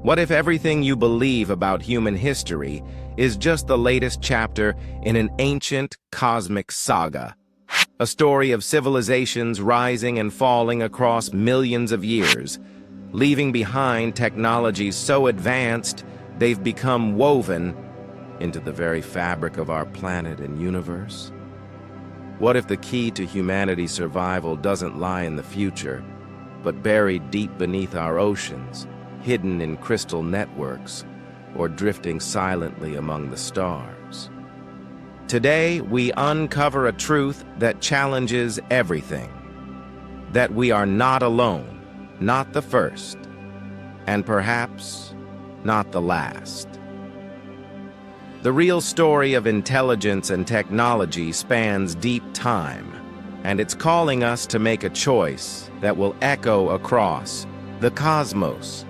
What if everything you believe about human history is just the latest chapter in an ancient cosmic saga? A story of civilizations rising and falling across millions of years, leaving behind technologies so advanced they've become woven into the very fabric of our planet and universe? What if the key to humanity's survival doesn't lie in the future, but buried deep beneath our oceans, hidden in crystal networks, or drifting silently among the stars? Today, we uncover a truth that challenges everything: that we are not alone, not the first, and perhaps not the last. The real story of intelligence and technology spans deep time, and it's calling us to make a choice that will echo across the cosmos.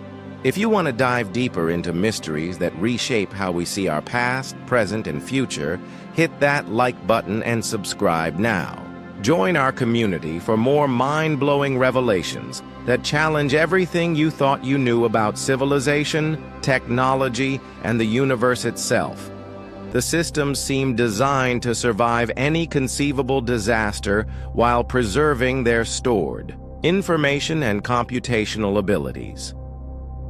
If you want to dive deeper into mysteries that reshape how we see our past, present, and future, hit that like button and subscribe now. Join our community for more mind-blowing revelations that challenge everything you thought you knew about civilization, technology, and the universe itself. The systems seem designed to survive any conceivable disaster while preserving their stored information and computational abilities.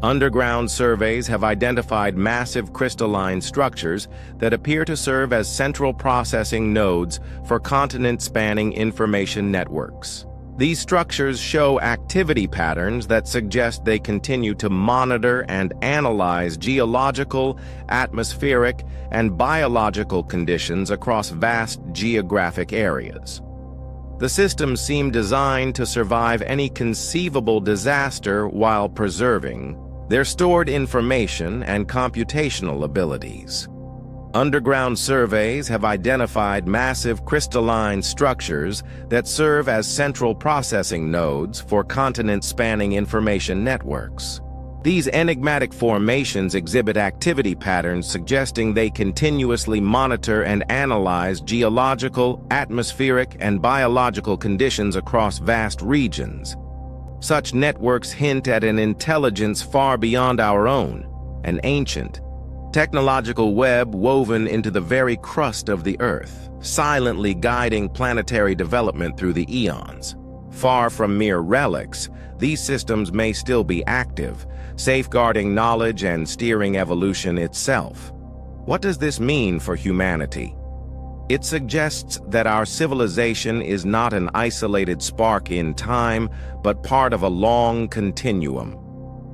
Underground surveys have identified massive crystalline structures that appear to serve as central processing nodes for continent-spanning information networks. These structures show activity patterns that suggest they continue to monitor and analyze geological, atmospheric, and biological conditions across vast geographic areas. The systems seem designed to survive any conceivable disaster while preserving their stored information and computational abilities. Underground surveys have identified massive crystalline structures that serve as central processing nodes for continent-spanning information networks. These enigmatic formations exhibit activity patterns suggesting they continuously monitor and analyze geological, atmospheric, and biological conditions across vast regions. Such networks hint at an intelligence far beyond our own, an ancient, technological web woven into the very crust of the Earth, silently guiding planetary development through the eons. Far from mere relics, these systems may still be active, safeguarding knowledge and steering evolution itself. What does this mean for humanity? It suggests that our civilization is not an isolated spark in time, but part of a long continuum,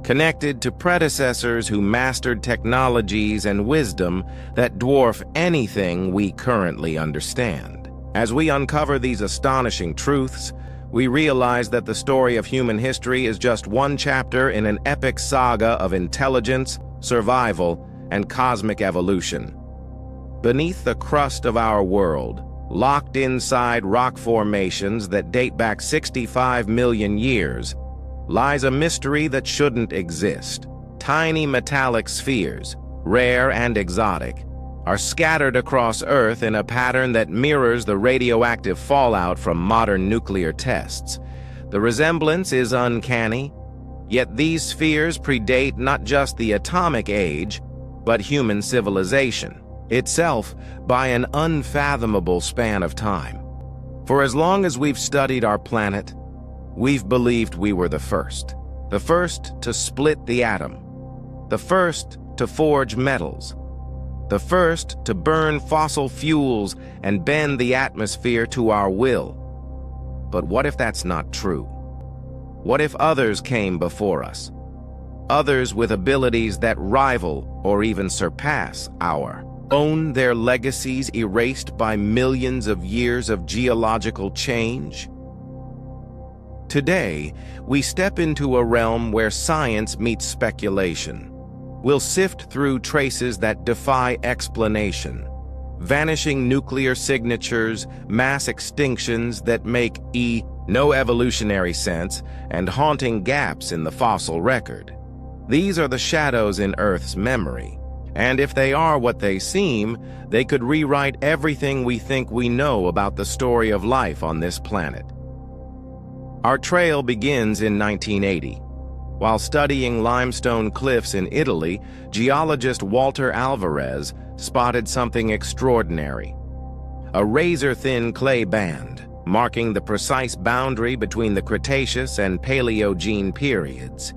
connected to predecessors who mastered technologies and wisdom that dwarf anything we currently understand. As we uncover these astonishing truths, we realize that the story of human history is just one chapter in an epic saga of intelligence, survival, and cosmic evolution. Beneath the crust of our world, locked inside rock formations that date back 65 million years, lies a mystery that shouldn't exist. Tiny metallic spheres, rare and exotic, are scattered across Earth in a pattern that mirrors the radioactive fallout from modern nuclear tests. The resemblance is uncanny, yet these spheres predate not just the atomic age, but human civilization itself by an unfathomable span of time. For as long as we've studied our planet, we've believed we were the first to split the atom, the first to forge metals, the first to burn fossil fuels and bend the atmosphere to our will. But what if that's not true? What if others came before us? Others with abilities that rival or even surpass our own, their legacies erased by millions of years of geological change? Today, we step into a realm where science meets speculation. We'll sift through traces that defy explanation, vanishing nuclear signatures, mass extinctions that make no evolutionary sense, and haunting gaps in the fossil record. These are the shadows in Earth's memory, and if they are what they seem, they could rewrite everything we think we know about the story of life on this planet. Our trail begins in 1980, While studying limestone cliffs in Italy, geologist Walter Alvarez spotted something extraordinary. A razor-thin clay band, marking the precise boundary between the Cretaceous and Paleogene periods.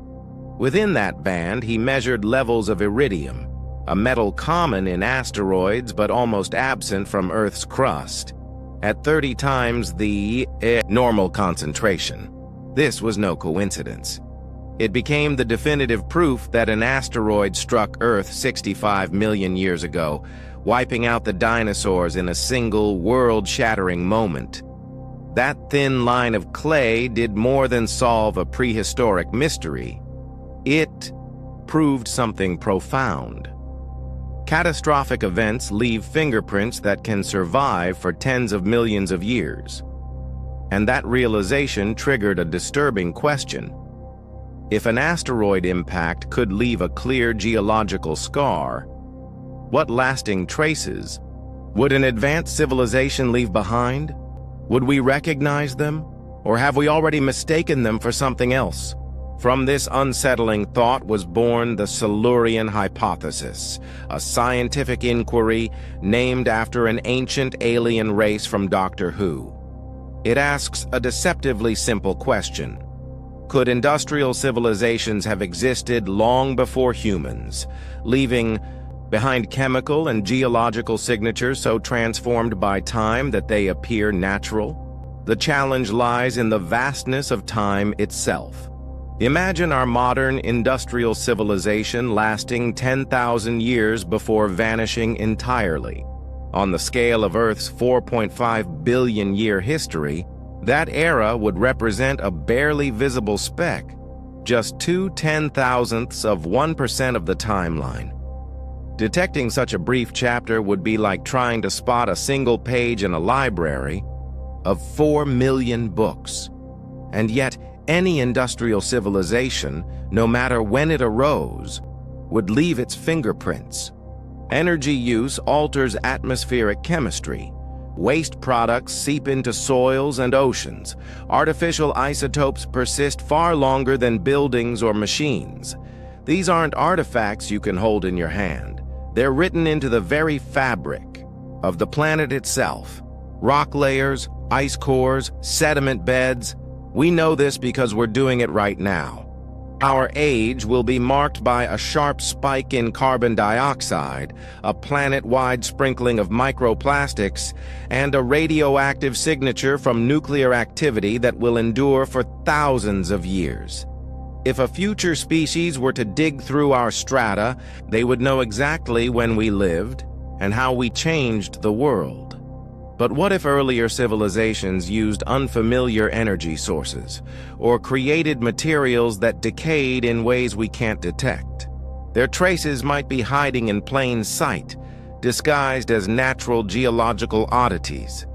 Within that band, he measured levels of iridium, a metal common in asteroids but almost absent from Earth's crust, at 30 times the normal concentration. This was no coincidence. It became the definitive proof that an asteroid struck Earth 65 million years ago, wiping out the dinosaurs in a single world-shattering moment. That thin line of clay did more than solve a prehistoric mystery. It proved something profound. Catastrophic events leave fingerprints that can survive for tens of millions of years. And that realization triggered a disturbing question. If an asteroid impact could leave a clear geological scar, what lasting traces would an advanced civilization leave behind? Would we recognize them, or have we already mistaken them for something else? From this unsettling thought was born the Silurian Hypothesis, a scientific inquiry named after an ancient alien race from Doctor Who. It asks a deceptively simple question. Could industrial civilizations have existed long before humans, leaving behind chemical and geological signatures so transformed by time that they appear natural? The challenge lies in the vastness of time itself. Imagine our modern industrial civilization lasting 10,000 years before vanishing entirely. On the scale of Earth's 4.5 billion year history, that era would represent a barely visible speck, just 2/10,000ths of 1% of the timeline. Detecting such a brief chapter would be like trying to spot a single page in a library of 4 million books. And yet, any industrial civilization, no matter when it arose, would leave its fingerprints. Energy use alters atmospheric chemistry. Waste products seep into soils and oceans. Artificial isotopes persist far longer than buildings or machines. These aren't artifacts you can hold in your hand. They're written into the very fabric of the planet itself. Rock layers, ice cores, sediment beds. We know this because we're doing it right now. Our age will be marked by a sharp spike in carbon dioxide, a planet-wide sprinkling of microplastics, and a radioactive signature from nuclear activity that will endure for thousands of years. If a future species were to dig through our strata, they would know exactly when we lived and how we changed the world. But what if earlier civilizations used unfamiliar energy sources, or created materials that decayed in ways we can't detect? Their traces might be hiding in plain sight, disguised as natural geological oddities.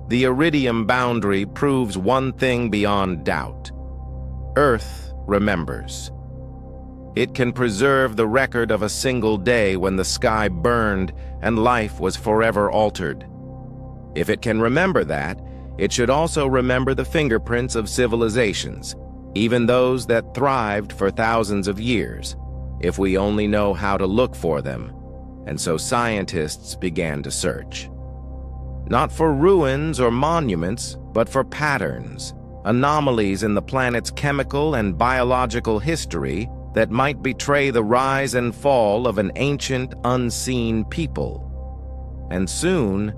The iridium boundary proves one thing beyond doubt. Earth remembers. It can preserve the record of a single day when the sky burned and life was forever altered. If it can remember that, it should also remember the fingerprints of civilizations, even those that thrived for thousands of years, if we only know how to look for them. And so scientists began to search. Not for ruins or monuments, but for patterns, anomalies in the planet's chemical and biological history that might betray the rise and fall of an ancient, unseen people. And soon,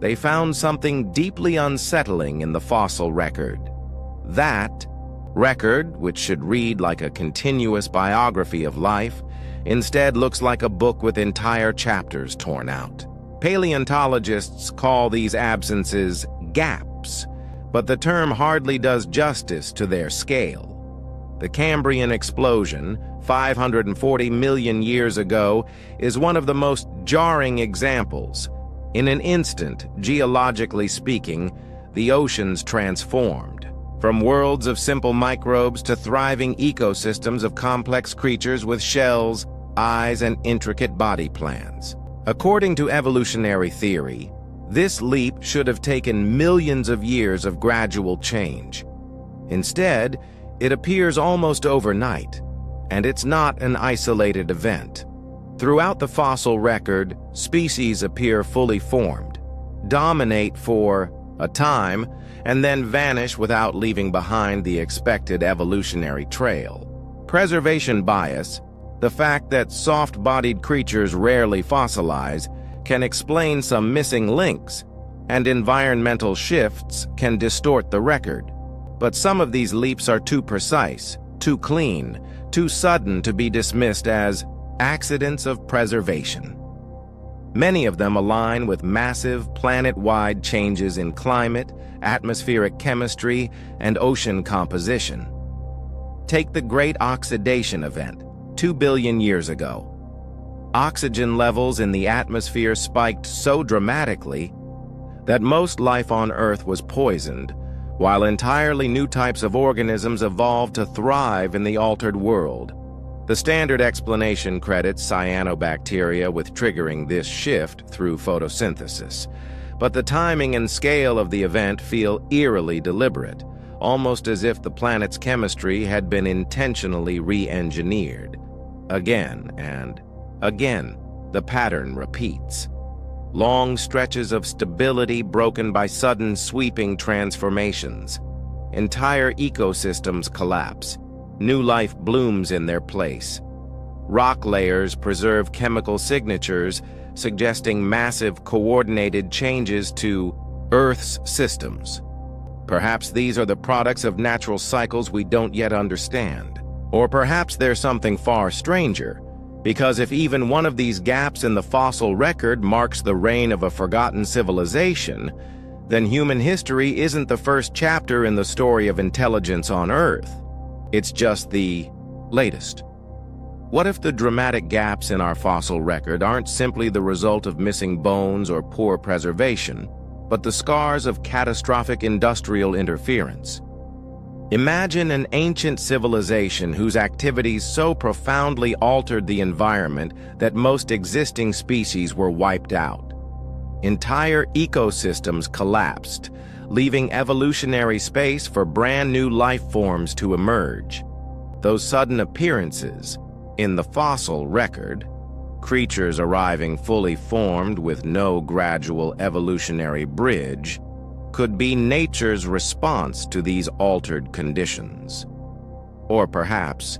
they found something deeply unsettling in the fossil record. That record, which should read like a continuous biography of life, instead looks like a book with entire chapters torn out. Paleontologists call these absences gaps, but the term hardly does justice to their scale. The Cambrian explosion, 540 million years ago, is one of the most jarring examples. In an instant, geologically speaking, the oceans transformed. From worlds of simple microbes to thriving ecosystems of complex creatures with shells, eyes, and intricate body plans. According to evolutionary theory, this leap should have taken millions of years of gradual change. Instead, It appears almost overnight, and it's not an isolated event. Throughout the fossil record, species appear fully formed, dominate for a time, and then vanish without leaving behind the expected evolutionary trail. Preservation bias, the fact that soft-bodied creatures rarely fossilize, can explain some missing links, and environmental shifts can distort the record. But some of these leaps are too precise, too clean, too sudden to be dismissed as accidents of preservation. Many of them align with massive planet-wide changes in climate, atmospheric chemistry, and ocean composition. Take the Great Oxidation Event, 2 billion years ago. Oxygen levels in the atmosphere spiked so dramatically that most life on Earth was poisoned, while entirely new types of organisms evolved to thrive in the altered world. The standard explanation credits cyanobacteria with triggering this shift through photosynthesis, but the timing and scale of the event feel eerily deliberate, almost as if the planet's chemistry had been intentionally re-engineered. Again and again, the pattern repeats. Long stretches of stability broken by sudden sweeping transformations. Entire ecosystems collapse. New life blooms in their place. Rock layers preserve chemical signatures, suggesting massive coordinated changes to Earth's systems. Perhaps these are the products of natural cycles we don't yet understand. Or perhaps there's something far stranger, because if even one of these gaps in the fossil record marks the reign of a forgotten civilization, then human history isn't the first chapter in the story of intelligence on Earth. It's just the latest. What if the dramatic gaps in our fossil record aren't simply the result of missing bones or poor preservation, but the scars of catastrophic industrial interference? Imagine an ancient civilization whose activities so profoundly altered the environment that most existing species were wiped out. Entire ecosystems collapsed, leaving evolutionary space for brand new life forms to emerge. Those sudden appearances, in the fossil record, creatures arriving fully formed with no gradual evolutionary bridge, could be nature's response to these altered conditions. Or perhaps,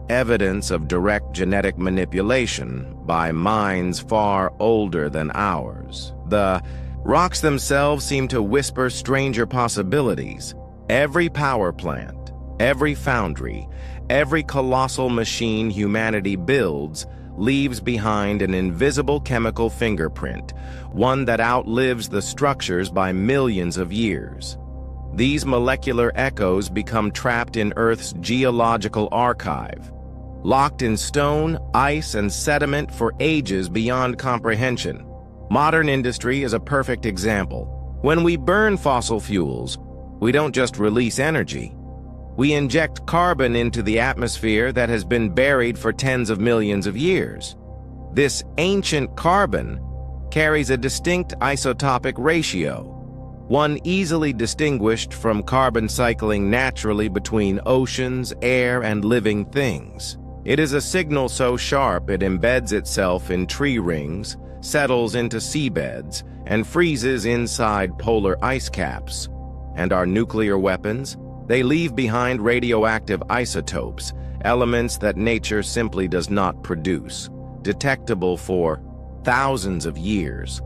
evidence of direct genetic manipulation by minds far older than ours. The rocks themselves seem to whisper stranger possibilities. Every power plant, every foundry, every colossal machine humanity builds leaves behind an invisible chemical fingerprint, one that outlives the structures by millions of years. These molecular echoes become trapped in Earth's geological archive, locked in stone, ice, and sediment for ages beyond comprehension. Modern industry is a perfect example. When we burn fossil fuels, we don't just release energy. We inject carbon into the atmosphere that has been buried for tens of millions of years. This ancient carbon carries a distinct isotopic ratio, one easily distinguished from carbon cycling naturally between oceans, air, and living things. It is a signal so sharp it embeds itself in tree rings, settles into seabeds, and freezes inside polar ice caps. And our nuclear weapons? They leave behind radioactive isotopes, elements that nature simply does not produce, detectable for thousands of years.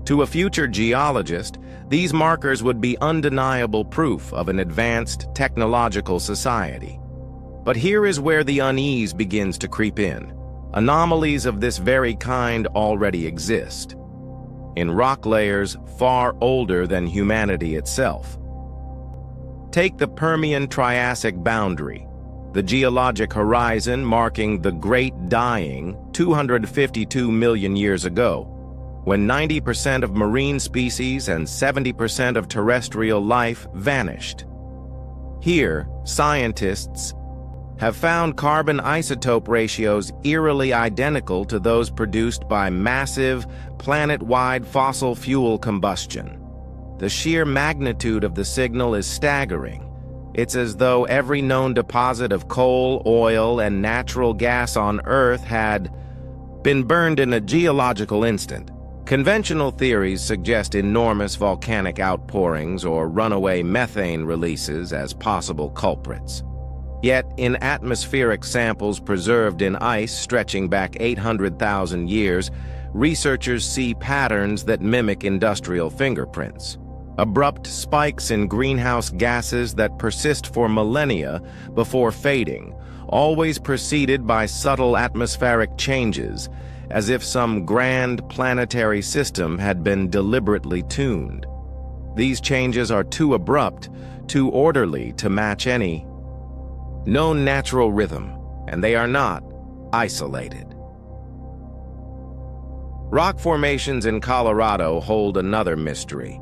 To a future geologist, these markers would be undeniable proof of an advanced technological society. But here is where the unease begins to creep in. Anomalies of this very kind already exist, in rock layers far older than humanity itself. Take the Permian-Triassic boundary, the geologic horizon marking the Great Dying 252 million years ago, when 90% of marine species and 70% of terrestrial life vanished. Here, scientists have found carbon isotope ratios eerily identical to those produced by massive, planet-wide fossil fuel combustion. The sheer magnitude of the signal is staggering, It's as though every known deposit of coal, oil, and natural gas on Earth had been burned in a geological instant. Conventional theories suggest enormous volcanic outpourings or runaway methane releases as possible culprits. Yet, in atmospheric samples preserved in ice stretching back 800,000 years, researchers see patterns that mimic industrial fingerprints. Abrupt spikes in greenhouse gases that persist for millennia before fading, always preceded by subtle atmospheric changes, as if some grand planetary system had been deliberately tuned. These changes are too abrupt, too orderly to match any known natural rhythm, and they are not isolated. Rock formations in Colorado hold another mystery.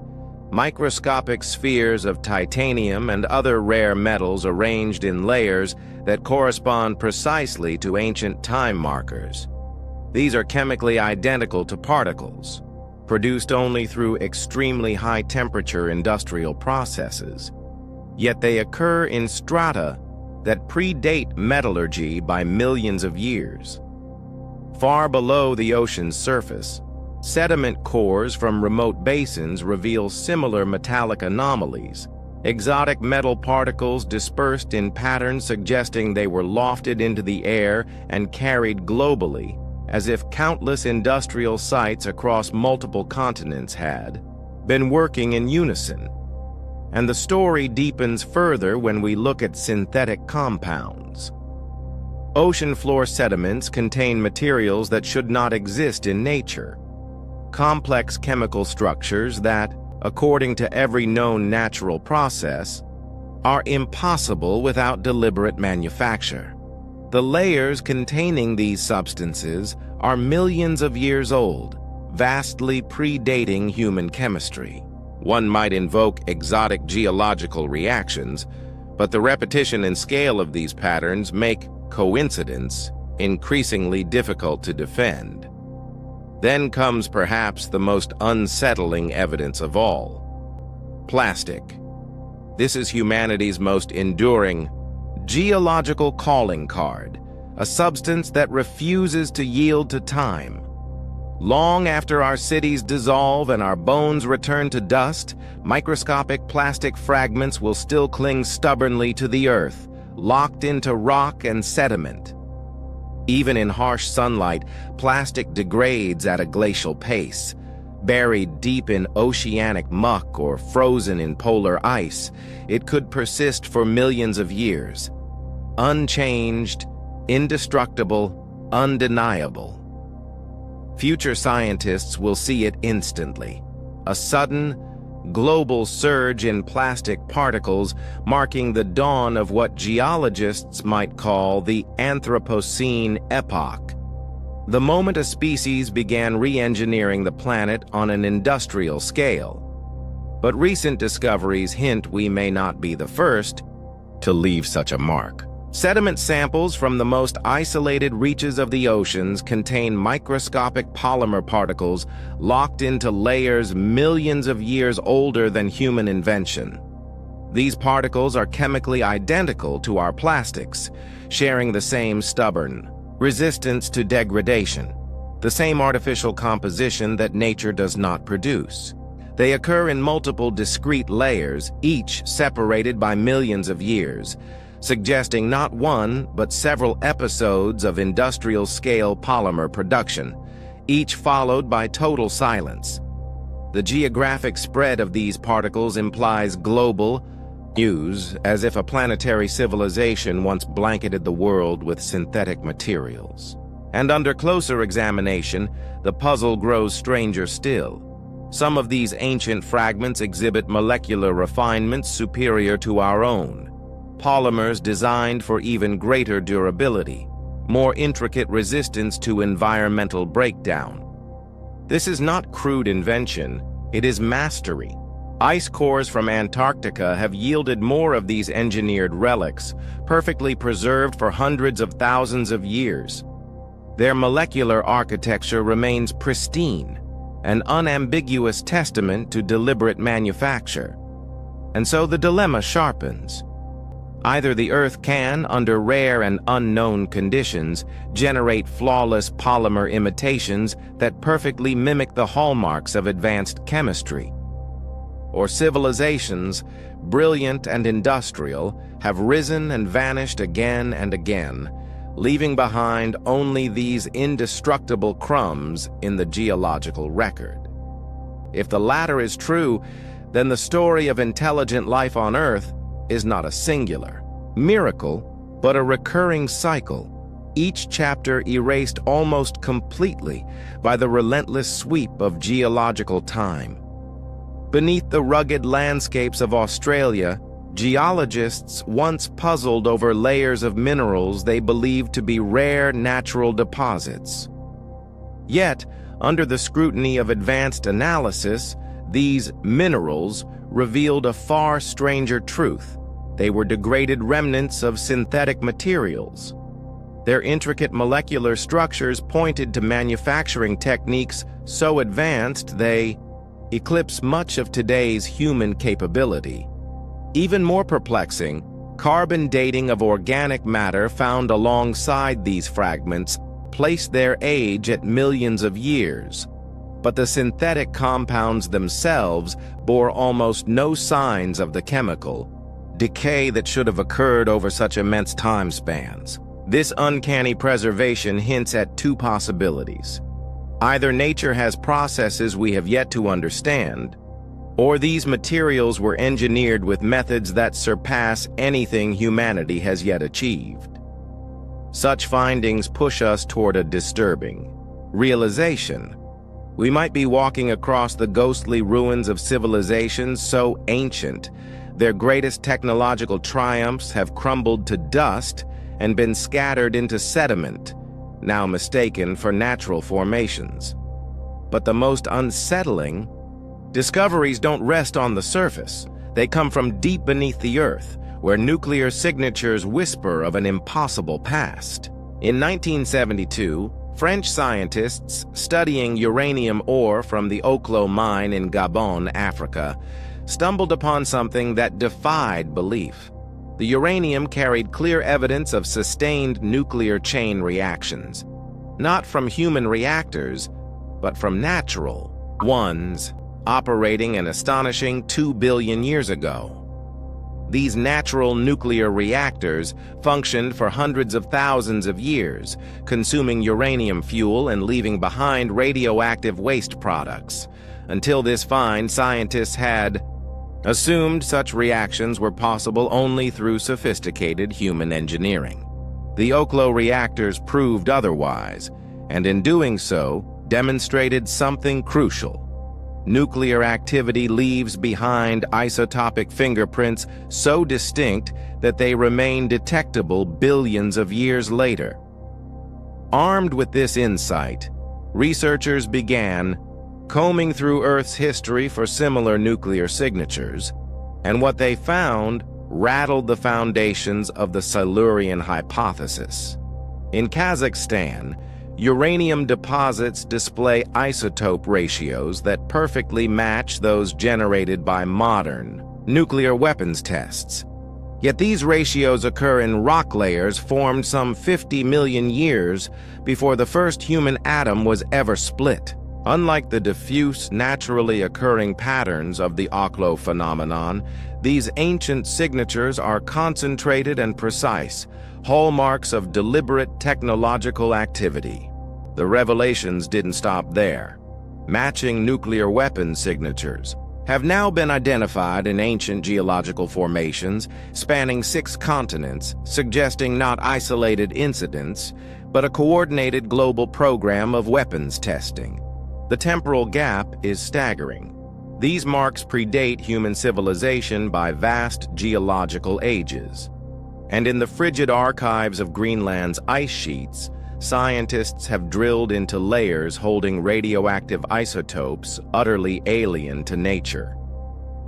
Microscopic spheres of titanium and other rare metals arranged in layers that correspond precisely to ancient time markers. These are chemically identical to particles, produced only through extremely high-temperature industrial processes. Yet they occur in strata that predate metallurgy by millions of years. Far below the ocean's surface, sediment cores from remote basins reveal similar metallic anomalies, exotic metal particles dispersed in patterns suggesting they were lofted into the air and carried globally, as if countless industrial sites across multiple continents had been working in unison. And the story deepens further when we look at synthetic compounds. Ocean floor sediments contain materials that should not exist in nature. Complex chemical structures that, according to every known natural process, are impossible without deliberate manufacture. The layers containing these substances are millions of years old, vastly predating human chemistry. One might invoke exotic geological reactions, but the repetition and scale of these patterns make coincidence increasingly difficult to defend. Then comes perhaps the most unsettling evidence of all: plastic. This is humanity's most enduring geological calling card, a substance that refuses to yield to time. Long after our cities dissolve and our bones return to dust, microscopic plastic fragments will still cling stubbornly to the earth, locked into rock and sediment. Even in harsh sunlight, plastic degrades at a glacial pace. Buried deep in oceanic muck or frozen in polar ice, it could persist for millions of years. Unchanged, indestructible, undeniable. Future scientists will see it instantly. A sudden, global surge in plastic particles marking the dawn of what geologists might call the Anthropocene epoch. The moment a species began re-engineering the planet on an industrial scale. But recent discoveries hint we may not be the first to leave such a mark. Sediment samples from the most isolated reaches of the oceans contain microscopic polymer particles locked into layers millions of years older than human invention. These particles are chemically identical to our plastics, sharing the same stubborn resistance to degradation, the same artificial composition that nature does not produce. They occur in multiple discrete layers, each separated by millions of years, suggesting not one, but several episodes of industrial-scale polymer production, each followed by total silence. The geographic spread of these particles implies global use, as if a planetary civilization once blanketed the world with synthetic materials. And under closer examination, the puzzle grows stranger still. Some of these ancient fragments exhibit molecular refinements superior to our own. Polymers designed for even greater durability, more intricate resistance to environmental breakdown. This is not crude invention, it is mastery. Ice cores from Antarctica have yielded more of these engineered relics, perfectly preserved for hundreds of thousands of years. Their molecular architecture remains pristine, an unambiguous testament to deliberate manufacture. And so the dilemma sharpens. Either the Earth can, under rare and unknown conditions, generate flawless polymer imitations that perfectly mimic the hallmarks of advanced chemistry, or civilizations, brilliant and industrial, have risen and vanished again and again, leaving behind only these indestructible crumbs in the geological record. If the latter is true, then the story of intelligent life on Earth is not a singular miracle, but a recurring cycle, each chapter erased almost completely by the relentless sweep of geological time. Beneath the rugged landscapes of Australia, geologists once puzzled over layers of minerals they believed to be rare natural deposits. Yet, under the scrutiny of advanced analysis, these minerals revealed a far stranger truth. They were degraded remnants of synthetic materials. Their intricate molecular structures pointed to manufacturing techniques so advanced they eclipse much of today's human capability. Even more perplexing, carbon dating of organic matter found alongside these fragments placed their age at millions of years. But the synthetic compounds themselves bore almost no signs of the chemical decay that should have occurred over such immense time spans. This uncanny preservation hints at two possibilities. Either nature has processes we have yet to understand, or these materials were engineered with methods that surpass anything humanity has yet achieved. Such findings push us toward a disturbing realization. We might be walking across the ghostly ruins of civilizations so ancient, their greatest technological triumphs have crumbled to dust and been scattered into sediment, now mistaken for natural formations. But the most unsettling discoveries don't rest on the surface. They come from deep beneath the Earth, where nuclear signatures whisper of an impossible past. In 1972, French scientists studying uranium ore from the Oklo mine in Gabon, Africa, stumbled upon something that defied belief. The uranium carried clear evidence of sustained nuclear chain reactions, not from human reactors, but from natural ones, operating an astonishing 2 billion years ago. These natural nuclear reactors functioned for hundreds of thousands of years, consuming uranium fuel and leaving behind radioactive waste products. Until this find, scientists had assumed such reactions were possible only through sophisticated human engineering. The Oklo reactors proved otherwise, and in doing so, demonstrated something crucial. Nuclear activity leaves behind isotopic fingerprints so distinct that they remain detectable billions of years later. Armed with this insight, researchers began combing through Earth's history for similar nuclear signatures, and what they found rattled the foundations of the Silurian Hypothesis. In Kazakhstan, uranium deposits display isotope ratios that perfectly match those generated by modern nuclear weapons tests. Yet these ratios occur in rock layers formed some 50 million years before the first human atom was ever split. Unlike the diffuse, naturally occurring patterns of the Oklo phenomenon, these ancient signatures are concentrated and precise, hallmarks of deliberate technological activity. The revelations didn't stop there. Matching nuclear weapon signatures have now been identified in ancient geological formations spanning 6 continents, suggesting not isolated incidents, but a coordinated global program of weapons testing. The temporal gap is staggering. These marks predate human civilization by vast geological ages. And in the frigid archives of Greenland's ice sheets, scientists have drilled into layers holding radioactive isotopes utterly alien to nature.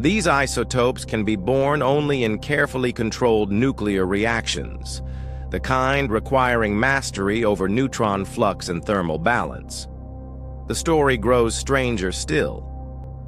These isotopes can be born only in carefully controlled nuclear reactions, the kind requiring mastery over neutron flux and thermal balance. The story grows stranger still.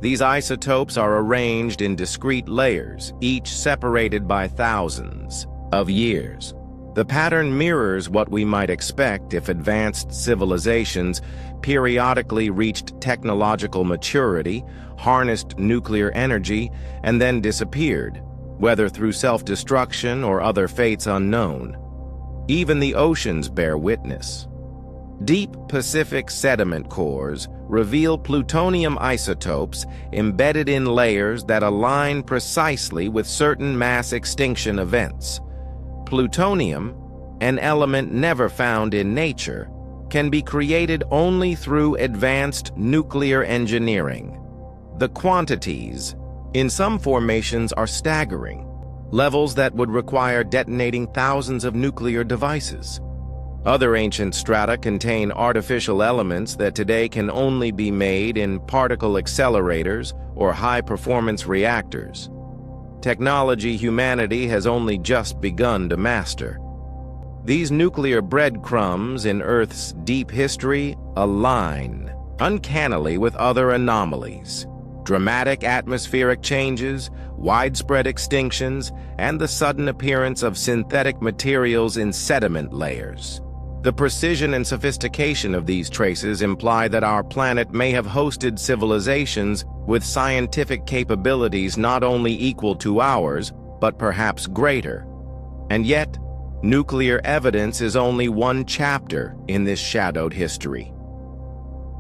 These isotopes are arranged in discrete layers, each separated by thousands. of years. The pattern mirrors what we might expect if advanced civilizations periodically reached technological maturity, harnessed nuclear energy, and then disappeared, whether through self-destruction or other fates unknown. Even the oceans bear witness. Deep Pacific sediment cores reveal plutonium isotopes embedded in layers that align precisely with certain mass extinction events. Plutonium, an element never found in nature, can be created only through advanced nuclear engineering. The quantities in some formations are staggering, levels that would require detonating thousands of nuclear devices. Other ancient strata contain artificial elements that today can only be made in particle accelerators or high-performance reactors. Technology humanity has only just begun to master. These nuclear breadcrumbs in Earth's deep history align uncannily with other anomalies. Dramatic atmospheric changes, widespread extinctions, and the sudden appearance of synthetic materials in sediment layers. The precision and sophistication of these traces imply that our planet may have hosted civilizations with scientific capabilities not only equal to ours, but perhaps greater. And yet, nuclear evidence is only one chapter in this shadowed history.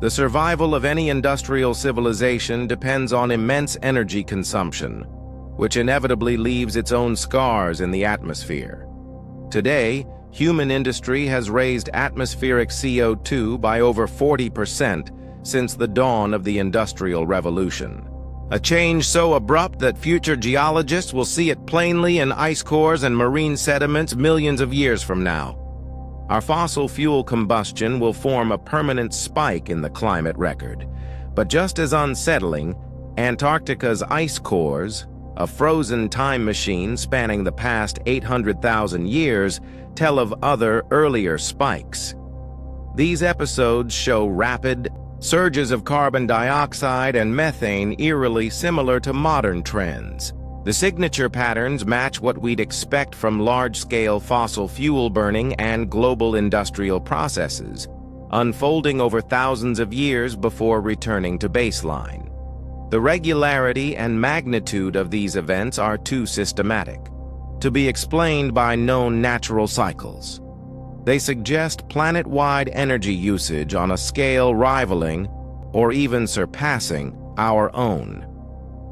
The survival of any industrial civilization depends on immense energy consumption, which inevitably leaves its own scars in the atmosphere. Today, human industry has raised atmospheric CO2 by over 40% since the dawn of the Industrial Revolution. A change so abrupt that future geologists will see it plainly in ice cores and marine sediments millions of years from now. Our fossil fuel combustion will form a permanent spike in the climate record. But just as unsettling, Antarctica's ice cores, a frozen time machine spanning the past 800,000 years, tell of other, earlier spikes. These episodes show rapid surges of carbon dioxide and methane eerily similar to modern trends. The signature patterns match what we'd expect from large-scale fossil fuel burning and global industrial processes, unfolding over thousands of years before returning to baseline. The regularity and magnitude of these events are too systematic to be explained by known natural cycles. They suggest planet-wide energy usage on a scale rivaling or even surpassing our own.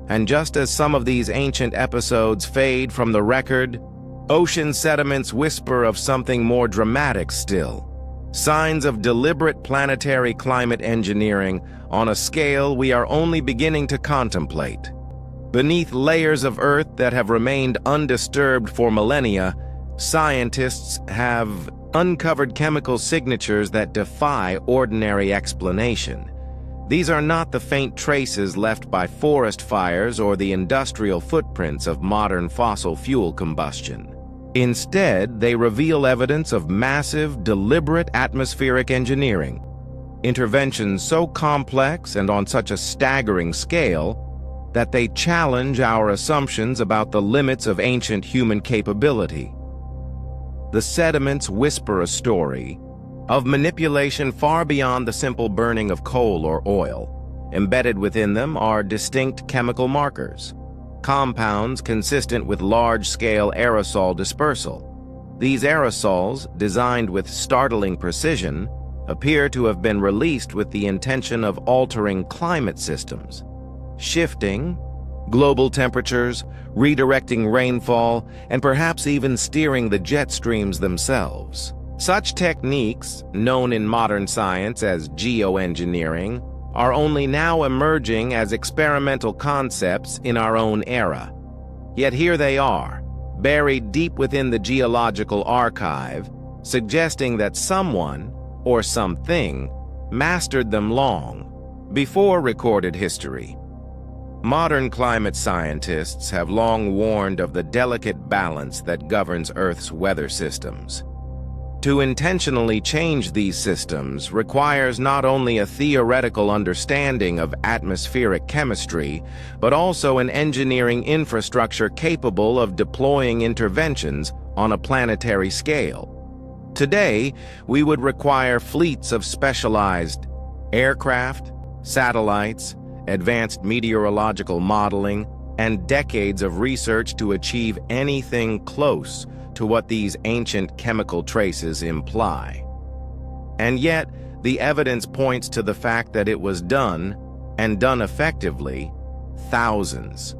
And just as some of these ancient episodes fade from the record, ocean sediments whisper of something more dramatic still. Signs of deliberate planetary climate engineering on a scale we are only beginning to contemplate. Beneath layers of Earth that have remained undisturbed for millennia, scientists have uncovered chemical signatures that defy ordinary explanation. These are not the faint traces left by forest fires or the industrial footprints of modern fossil fuel combustion. Instead, they reveal evidence of massive, deliberate atmospheric engineering, interventions so complex and on such a staggering scale that they challenge our assumptions about the limits of ancient human capability. The sediments whisper a story of manipulation far beyond the simple burning of coal or oil. Embedded within them are distinct chemical markers, compounds consistent with large-scale aerosol dispersal. These aerosols, designed with startling precision, appear to have been released with the intention of altering climate systems, shifting global temperatures, redirecting rainfall, and perhaps even steering the jet streams themselves. Such techniques, known in modern science as geoengineering, are only now emerging as experimental concepts in our own era. Yet here they are, buried deep within the geological archive, suggesting that someone, or something, mastered them long before recorded history. Modern climate scientists have long warned of the delicate balance that governs Earth's weather systems. To intentionally change these systems requires not only a theoretical understanding of atmospheric chemistry, but also an engineering infrastructure capable of deploying interventions on a planetary scale. Today, we would require fleets of specialized aircraft, satellites, advanced meteorological modeling, and decades of research to achieve anything close to what these ancient chemical traces imply. And yet, the evidence points to the fact that it was done, and done effectively, thousands,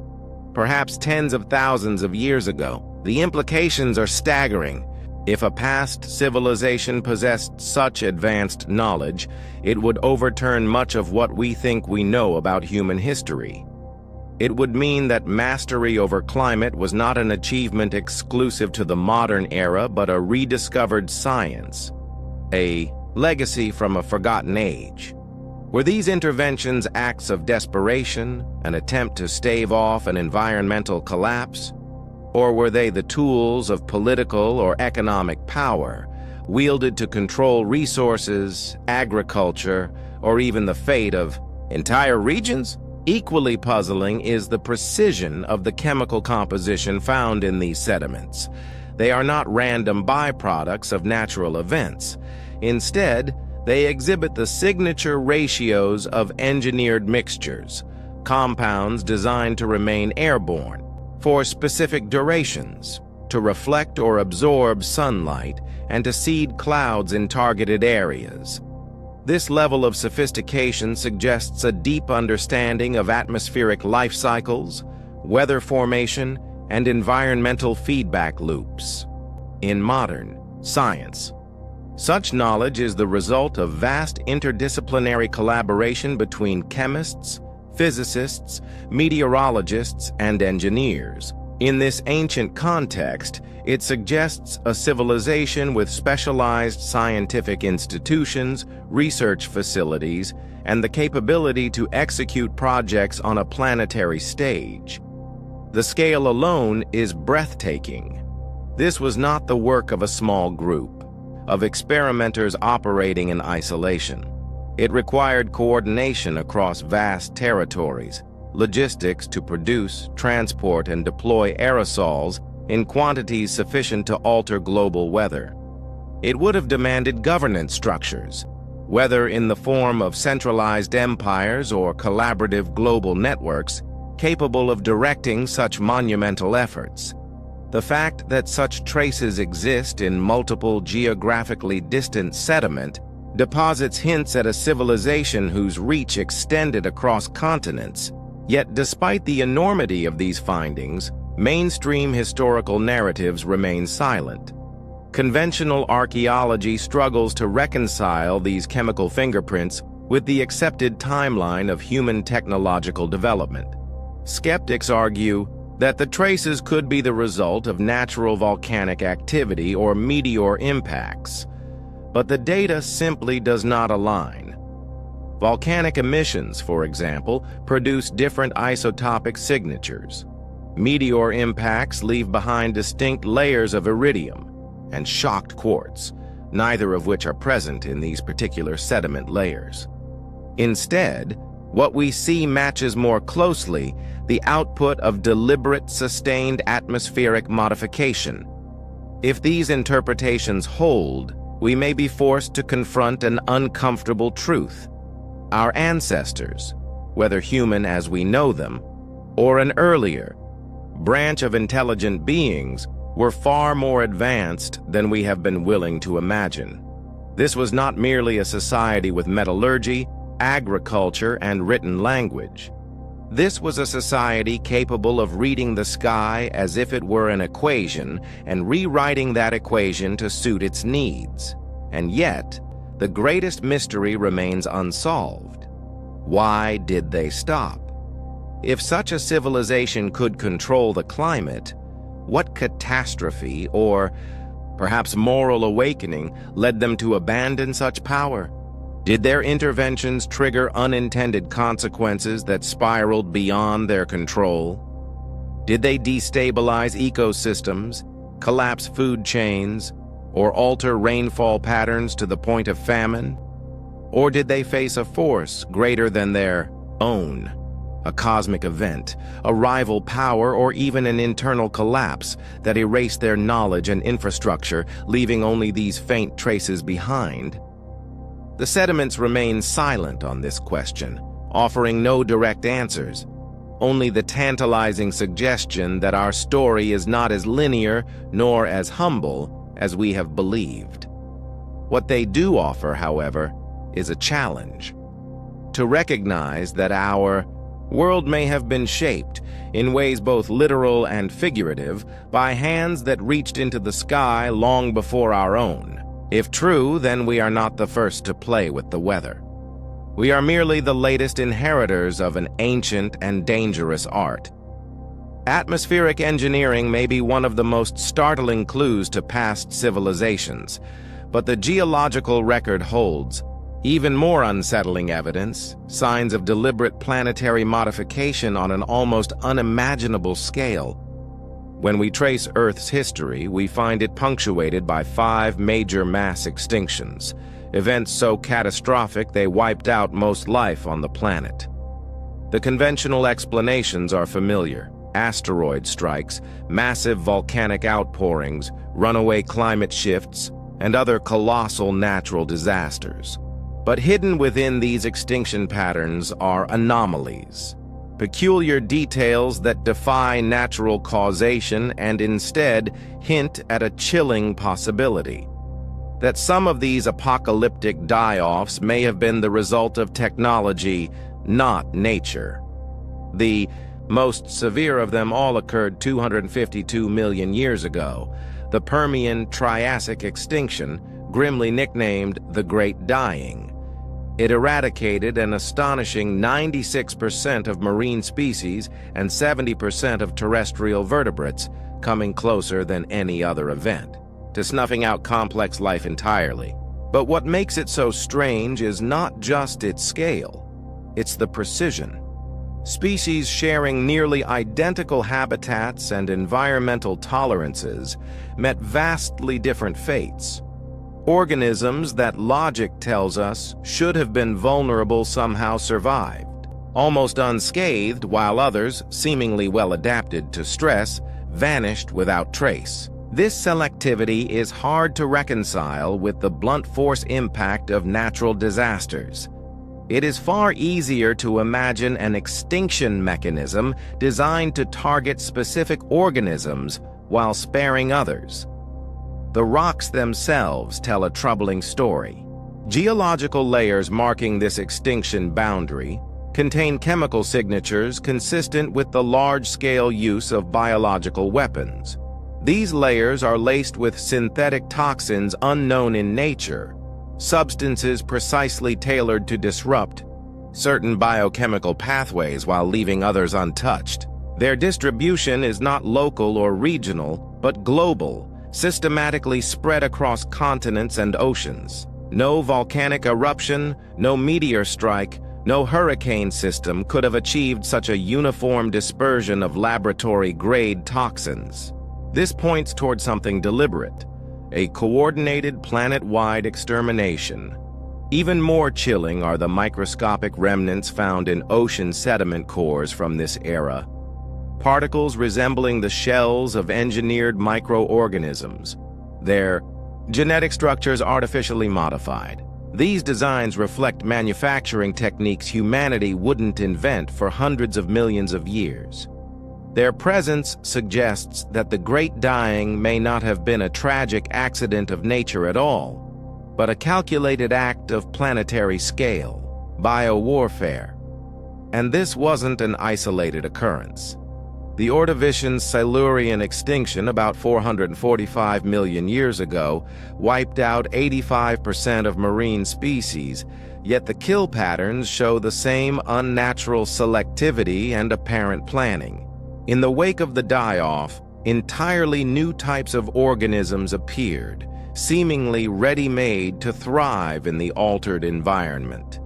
perhaps tens of thousands of years ago. The implications are staggering. If a past civilization possessed such advanced knowledge, it would overturn much of what we think we know about human history. It would mean that mastery over climate was not an achievement exclusive to the modern era, but a rediscovered science, a legacy from a forgotten age. Were these interventions acts of desperation, an attempt to stave off an environmental collapse? Or were they the tools of political or economic power, wielded to control resources, agriculture, or even the fate of entire regions? Equally puzzling is the precision of the chemical composition found in these sediments. They are not random byproducts of natural events. Instead, they exhibit the signature ratios of engineered mixtures, compounds designed to remain airborne for specific durations, to reflect or absorb sunlight, and to seed clouds in targeted areas. This level of sophistication suggests a deep understanding of atmospheric life cycles, weather formation, and environmental feedback loops. In modern science, such knowledge is the result of vast interdisciplinary collaboration between chemists, physicists, meteorologists, and engineers. In this ancient context, it suggests a civilization with specialized scientific institutions, research facilities, and the capability to execute projects on a planetary stage. The scale alone is breathtaking. This was not the work of a small group of experimenters operating in isolation. It required coordination across vast territories, logistics to produce, transport, and deploy aerosols in quantities sufficient to alter global weather. It would have demanded governance structures, whether in the form of centralized empires or collaborative global networks, capable of directing such monumental efforts. The fact that such traces exist in multiple geographically distant sediment deposits hints at a civilization whose reach extended across continents. Yet despite the enormity of these findings, mainstream historical narratives remain silent. Conventional archaeology struggles to reconcile these chemical fingerprints with the accepted timeline of human technological development. Skeptics argue that the traces could be the result of natural volcanic activity or meteor impacts, but the data simply does not align. Volcanic emissions, for example, produce different isotopic signatures. Meteor impacts leave behind distinct layers of iridium and shocked quartz, neither of which are present in these particular sediment layers. Instead, what we see matches more closely the output of deliberate, sustained atmospheric modification. If these interpretations hold, we may be forced to confront an uncomfortable truth. Our ancestors, whether human as we know them, or an earlier branch of intelligent beings, were far more advanced than we have been willing to imagine. This was not merely a society with metallurgy, agriculture, and written language. This was a society capable of reading the sky as if it were an equation and rewriting that equation to suit its needs. And yet, the greatest mystery remains unsolved. Why did they stop? If such a civilization could control the climate, what catastrophe or perhaps moral awakening led them to abandon such power? Did their interventions trigger unintended consequences that spiraled beyond their control? Did they destabilize ecosystems, collapse food chains, or alter rainfall patterns to the point of famine? Or did they face a force greater than their own, a cosmic event, a rival power, or even an internal collapse that erased their knowledge and infrastructure, leaving only these faint traces behind? The sediments remain silent on this question, offering no direct answers, only the tantalizing suggestion that our story is not as linear nor as humble as we have believed. What they do offer, however, is a challenge. To recognize that our world may have been shaped, in ways both literal and figurative, by hands that reached into the sky long before our own. If true, then we are not the first to play with the weather. We are merely the latest inheritors of an ancient and dangerous art. Atmospheric engineering may be one of the most startling clues to past civilizations, but the geological record holds even more unsettling evidence, signs of deliberate planetary modification on an almost unimaginable scale. When we trace Earth's history, we find it punctuated by 5 major mass extinctions, events so catastrophic they wiped out most life on the planet. The conventional explanations are familiar: asteroid strikes, massive volcanic outpourings, runaway climate shifts, and other colossal natural disasters. But hidden within these extinction patterns are anomalies, peculiar details that defy natural causation and instead hint at a chilling possibility: that some of these apocalyptic die-offs may have been the result of technology, not nature. The most severe of them all occurred 252 million years ago, the Permian-Triassic extinction, grimly nicknamed the Great Dying. It eradicated an astonishing 96% of marine species and 70% of terrestrial vertebrates, coming closer than any other event to snuffing out complex life entirely. But what makes it so strange is not just its scale, it's the precision. Species sharing nearly identical habitats and environmental tolerances met vastly different fates. Organisms that logic tells us should have been vulnerable somehow survived, almost unscathed, while others, seemingly well adapted to stress, vanished without trace. This selectivity is hard to reconcile with the blunt force impact of natural disasters. It is far easier to imagine an extinction mechanism designed to target specific organisms while sparing others. The rocks themselves tell a troubling story. Geological layers marking this extinction boundary contain chemical signatures consistent with the large-scale use of biological weapons. These layers are laced with synthetic toxins unknown in nature, substances precisely tailored to disrupt certain biochemical pathways while leaving others untouched. Their distribution is not local or regional, but global, systematically spread across continents and oceans. No volcanic eruption, no meteor strike, no hurricane system could have achieved such a uniform dispersion of laboratory-grade toxins. This points toward something deliberate, a coordinated planet-wide extermination. Even more chilling are the microscopic remnants found in ocean sediment cores from this era. Particles resembling the shells of engineered microorganisms, their genetic structures artificially modified. These designs reflect manufacturing techniques humanity wouldn't invent for hundreds of millions of years. Their presence suggests that the Great Dying may not have been a tragic accident of nature at all, but a calculated act of planetary scale, biowarfare. And this wasn't an isolated occurrence. The Ordovician's Silurian extinction about 445 million years ago wiped out 85% of marine species, yet the kill patterns show the same unnatural selectivity and apparent planning. In the wake of the die-off, entirely new types of organisms appeared, seemingly ready-made to thrive in the altered environment.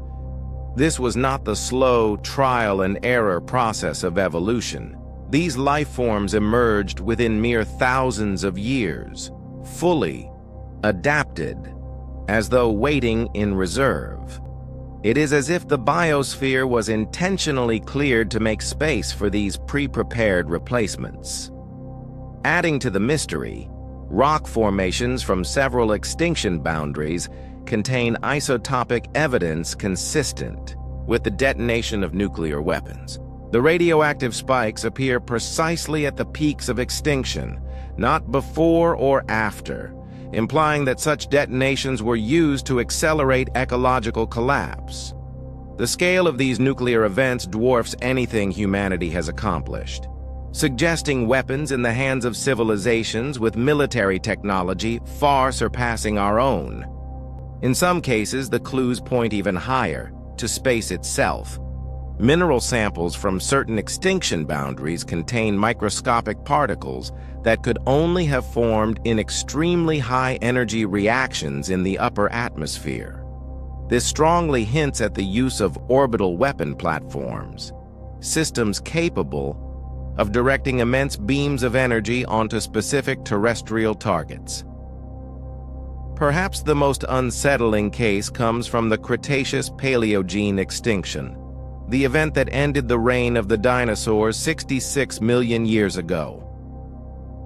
This was not the slow trial-and-error process of evolution. These life forms emerged within mere thousands of years, fully adapted, as though waiting in reserve. It is as if the biosphere was intentionally cleared to make space for these pre-prepared replacements. Adding to the mystery, rock formations from several extinction boundaries contain isotopic evidence consistent with the detonation of nuclear weapons. The radioactive spikes appear precisely at the peaks of extinction, not before or after, implying that such detonations were used to accelerate ecological collapse. The scale of these nuclear events dwarfs anything humanity has accomplished, suggesting weapons in the hands of civilizations with military technology far surpassing our own. In some cases, the clues point even higher, to space itself. Mineral samples from certain extinction boundaries contain microscopic particles that could only have formed in extremely high-energy reactions in the upper atmosphere. This strongly hints at the use of orbital weapon platforms, systems capable of directing immense beams of energy onto specific terrestrial targets. Perhaps the most unsettling case comes from the Cretaceous-Paleogene extinction, the event that ended the reign of the dinosaurs 66 million years ago.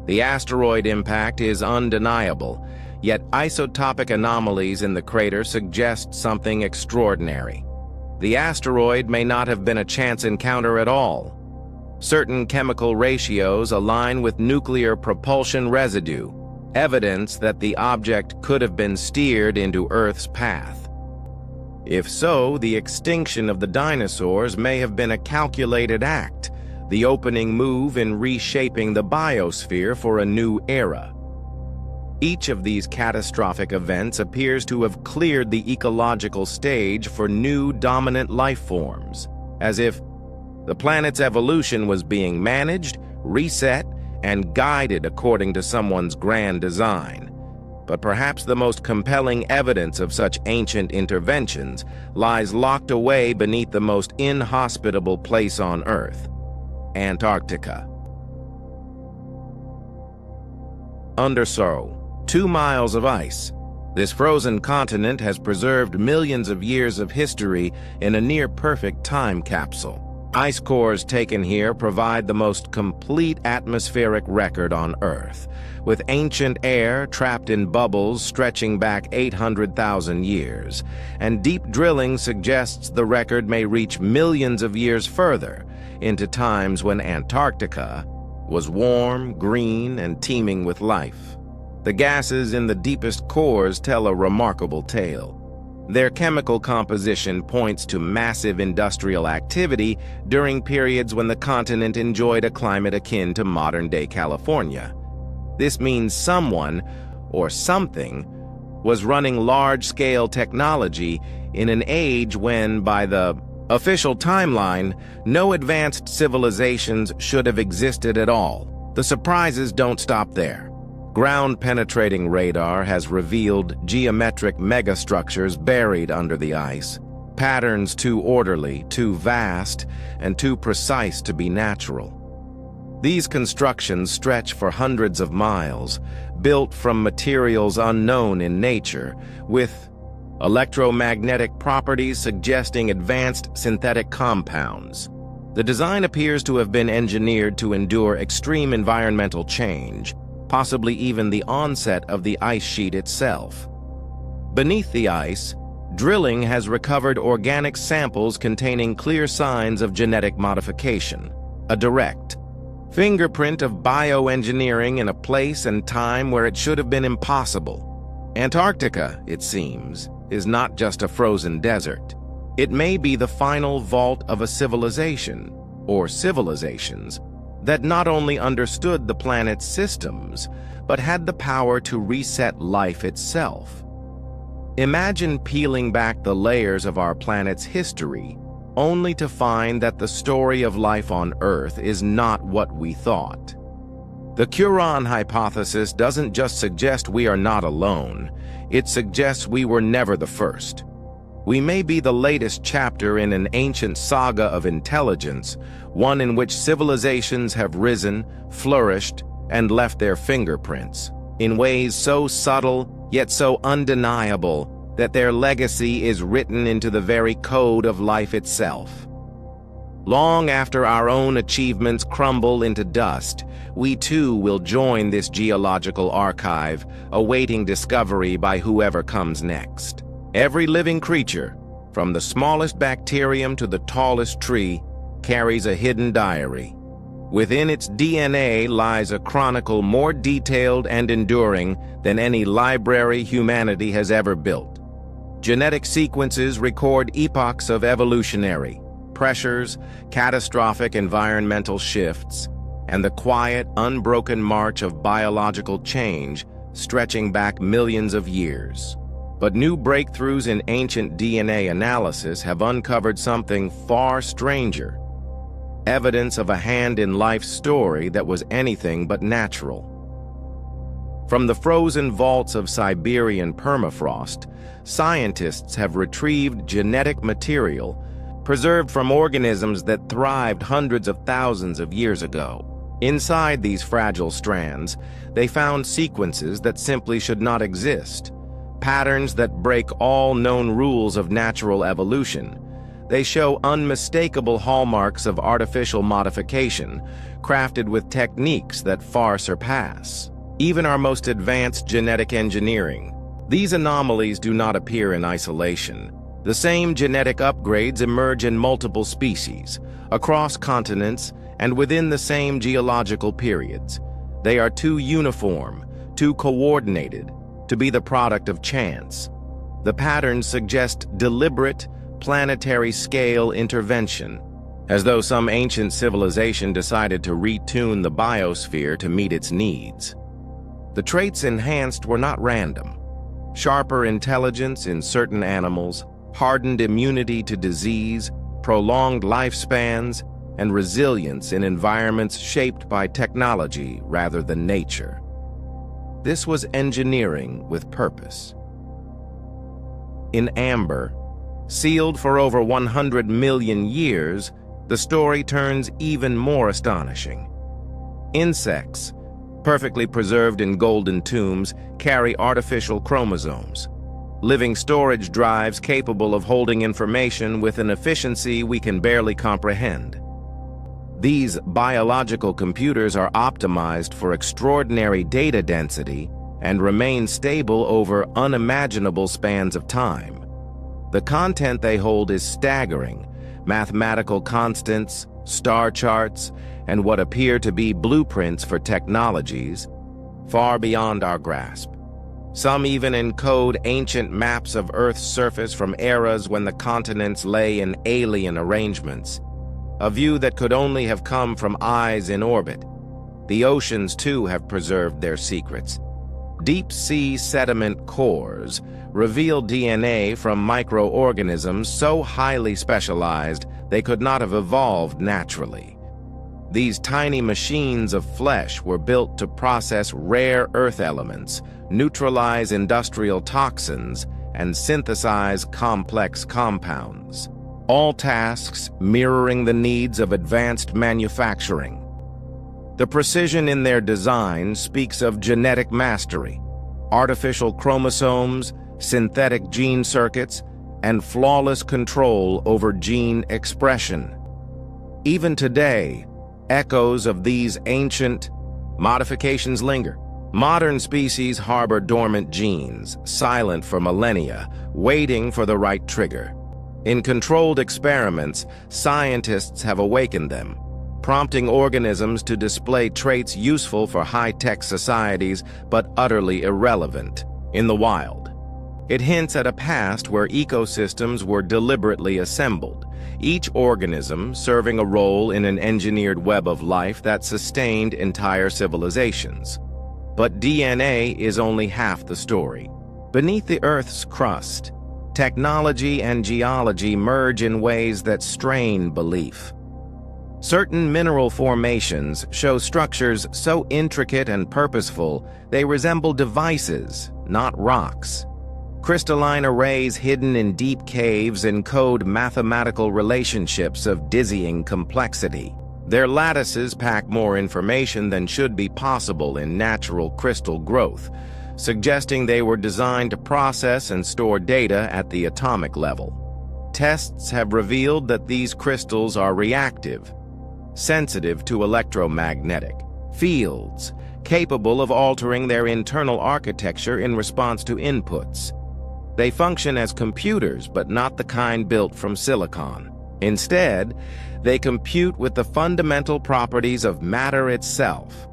The asteroid impact is undeniable, yet isotopic anomalies in the crater suggest something extraordinary. The asteroid may not have been a chance encounter at all. Certain chemical ratios align with nuclear propulsion residue, evidence that the object could have been steered into Earth's path. If so, the extinction of the dinosaurs may have been a calculated act, the opening move in reshaping the biosphere for a new era. Each of these catastrophic events appears to have cleared the ecological stage for new dominant life forms, as if the planet's evolution was being managed, reset, and guided according to someone's grand design. But perhaps the most compelling evidence of such ancient interventions lies locked away beneath the most inhospitable place on Earth, Antarctica. Under 2 miles of ice, this frozen continent has preserved millions of years of history in a near-perfect time capsule. Ice cores taken here provide the most complete atmospheric record on Earth, with ancient air trapped in bubbles stretching back 800,000 years, and deep drilling suggests the record may reach millions of years further, into times when Antarctica was warm, green, and teeming with life. The gases in the deepest cores tell a remarkable tale. Their chemical composition points to massive industrial activity during periods when the continent enjoyed a climate akin to modern-day California. This means someone, or something, was running large-scale technology in an age when, by the official timeline, no advanced civilizations should have existed at all. The surprises don't stop there. Ground-penetrating radar has revealed geometric megastructures buried under the ice, patterns too orderly, too vast, and too precise to be natural. These constructions stretch for hundreds of miles, built from materials unknown in nature, with electromagnetic properties suggesting advanced synthetic compounds. The design appears to have been engineered to endure extreme environmental change, possibly even the onset of the ice sheet itself. Beneath the ice, drilling has recovered organic samples containing clear signs of genetic modification, a direct fingerprint of bioengineering in a place and time where it should have been impossible. Antarctica, it seems, is not just a frozen desert. It may be the final vault of a civilization, or civilizations, that not only understood the planet's systems, but had the power to reset life itself. Imagine peeling back the layers of our planet's history, only to find that the story of life on Earth is not what we thought. The Silurian Hypothesis doesn't just suggest we are not alone, it suggests we were never the first. We may be the latest chapter in an ancient saga of intelligence, one in which civilizations have risen, flourished, and left their fingerprints, in ways so subtle, yet so undeniable, that their legacy is written into the very code of life itself. Long after our own achievements crumble into dust, we too will join this geological archive, awaiting discovery by whoever comes next. Every living creature, from the smallest bacterium to the tallest tree, carries a hidden diary. Within its DNA lies a chronicle more detailed and enduring than any library humanity has ever built. Genetic sequences record epochs of evolutionary pressures, catastrophic environmental shifts, and the quiet, unbroken march of biological change stretching back millions of years. But new breakthroughs in ancient DNA analysis have uncovered something far stranger: evidence of a hand in life's story that was anything but natural. From the frozen vaults of Siberian permafrost, scientists have retrieved genetic material preserved from organisms that thrived hundreds of thousands of years ago. Inside these fragile strands, they found sequences that simply should not exist, patterns that break all known rules of natural evolution. They show unmistakable hallmarks of artificial modification, crafted with techniques that far surpass even our most advanced genetic engineering. These anomalies do not appear in isolation. The same genetic upgrades emerge in multiple species, across continents, and within the same geological periods. They are too uniform, too coordinated, to be the product of chance. The patterns suggest deliberate, planetary-scale intervention, as though some ancient civilization decided to retune the biosphere to meet its needs. The traits enhanced were not random. Sharper intelligence in certain animals, hardened immunity to disease, prolonged lifespans, and resilience in environments shaped by technology rather than nature. This was engineering with purpose. In amber, sealed for over 100 million years, the story turns even more astonishing. Insects, perfectly preserved in golden tombs, carry artificial chromosomes, living storage drives capable of holding information with an efficiency we can barely comprehend. These biological computers are optimized for extraordinary data density and remain stable over unimaginable spans of time. The content they hold is staggering: mathematical constants, star charts, and what appear to be blueprints for technologies far beyond our grasp. Some even encode ancient maps of Earth's surface from eras when the continents lay in alien arrangements, a view that could only have come from eyes in orbit. The oceans, too, have preserved their secrets. Deep-sea sediment cores reveal DNA from microorganisms so highly specialized they could not have evolved naturally. These tiny machines of flesh were built to process rare earth elements, neutralize industrial toxins, and synthesize complex compounds, all tasks mirroring the needs of advanced manufacturing. The precision in their design speaks of genetic mastery: artificial chromosomes, synthetic gene circuits, and flawless control over gene expression. Even today, echoes of these ancient modifications linger. Modern species harbor dormant genes, silent for millennia, waiting for the right trigger. In controlled experiments, scientists have awakened them, prompting organisms to display traits useful for high-tech societies but utterly irrelevant in the wild. It hints at a past where ecosystems were deliberately assembled, each organism serving a role in an engineered web of life that sustained entire civilizations. But DNA is only half the story. Beneath the Earth's crust, technology and geology merge in ways that strain belief. Certain mineral formations show structures so intricate and purposeful they resemble devices, not rocks. Crystalline arrays hidden in deep caves encode mathematical relationships of dizzying complexity. Their lattices pack more information than should be possible in natural crystal growth, suggesting they were designed to process and store data at the atomic level. Tests have revealed that these crystals are reactive, sensitive to electromagnetic fields, capable of altering their internal architecture in response to inputs. They function as computers, but not the kind built from silicon. Instead, they compute with the fundamental properties of matter itself.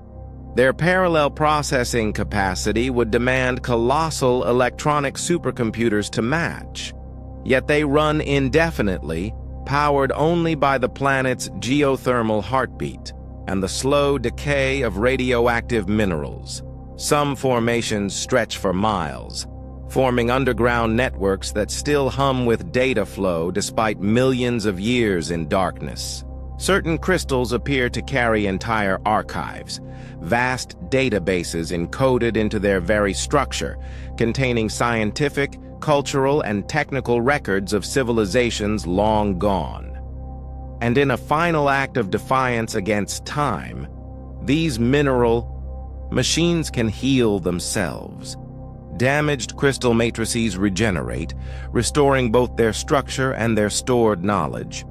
Their parallel processing capacity would demand colossal electronic supercomputers to match. Yet they run indefinitely, powered only by the planet's geothermal heartbeat and the slow decay of radioactive minerals. Some formations stretch for miles, forming underground networks that still hum with data flow despite millions of years in darkness. Certain crystals appear to carry entire archives, vast databases encoded into their very structure, containing scientific, cultural, and technical records of civilizations long gone. And in a final act of defiance against time, these mineral machines can heal themselves. Damaged crystal matrices regenerate, restoring both their structure and their stored knowledge,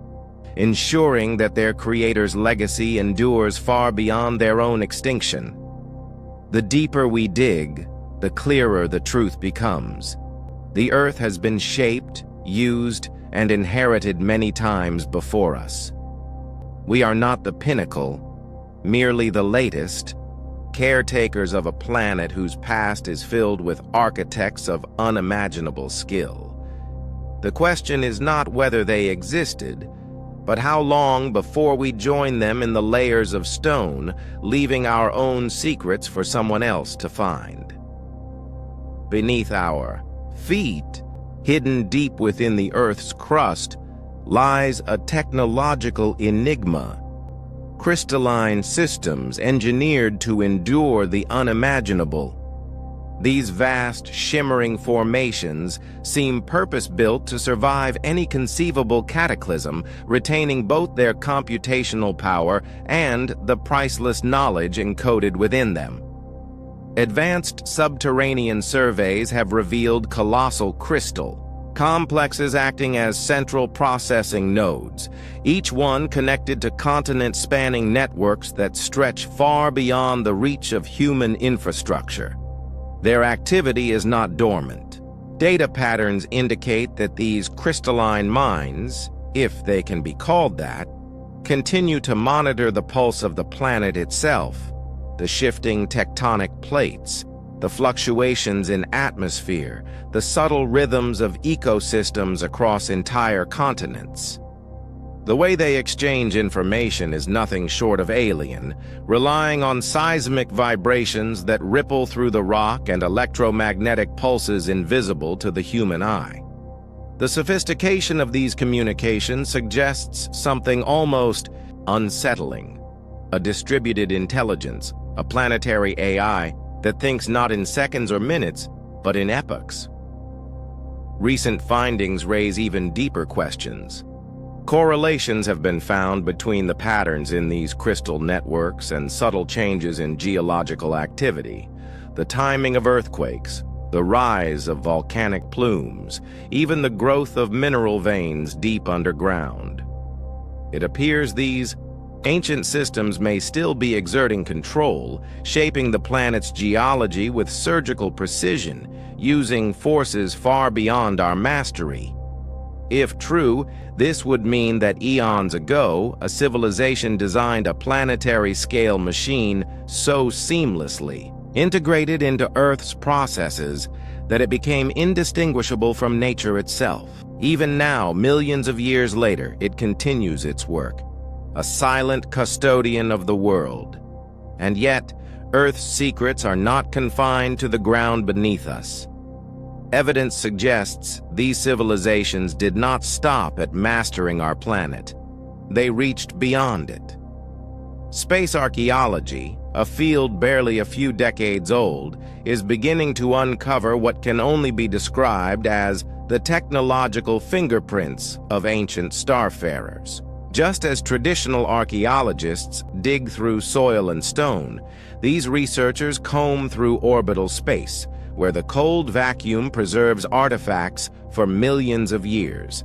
ensuring that their creator's legacy endures far beyond their own extinction. The deeper we dig, the clearer the truth becomes. The Earth has been shaped, used, and inherited many times before us. We are not the pinnacle, merely the latest, caretakers of a planet whose past is filled with architects of unimaginable skill. The question is not whether they existed, but how long before we join them in the layers of stone, leaving our own secrets for someone else to find. Beneath our feet, hidden deep within the Earth's crust, lies a technological enigma. Crystalline systems engineered to endure the unimaginable. These vast, shimmering formations seem purpose-built to survive any conceivable cataclysm, retaining both their computational power and the priceless knowledge encoded within them. Advanced subterranean surveys have revealed colossal crystal complexes acting as central processing nodes, each one connected to continent-spanning networks that stretch far beyond the reach of human infrastructure. Their activity is not dormant. Data patterns indicate that these crystalline mines, if they can be called that, continue to monitor the pulse of the planet itself, the shifting tectonic plates, the fluctuations in atmosphere, the subtle rhythms of ecosystems across entire continents. The way they exchange information is nothing short of alien, relying on seismic vibrations that ripple through the rock and electromagnetic pulses invisible to the human eye. The sophistication of these communications suggests something almost unsettling: a distributed intelligence, a planetary AI that thinks not in seconds or minutes, but in epochs. Recent findings raise even deeper questions. Correlations have been found between the patterns in these crystal networks and subtle changes in geological activity, the timing of earthquakes, the rise of volcanic plumes, even the growth of mineral veins deep underground. It appears these ancient systems may still be exerting control, shaping the planet's geology with surgical precision, using forces far beyond our mastery. If true, this would mean that eons ago, a civilization designed a planetary-scale machine so seamlessly integrated into Earth's processes that it became indistinguishable from nature itself. Even now, millions of years later, it continues its work, a silent custodian of the world. And yet, Earth's secrets are not confined to the ground beneath us. Evidence suggests these civilizations did not stop at mastering our planet. They reached beyond it. Space archaeology, a field barely a few decades old, is beginning to uncover what can only be described as the technological fingerprints of ancient starfarers. Just as traditional archaeologists dig through soil and stone, these researchers comb through orbital space, where the cold vacuum preserves artifacts for millions of years.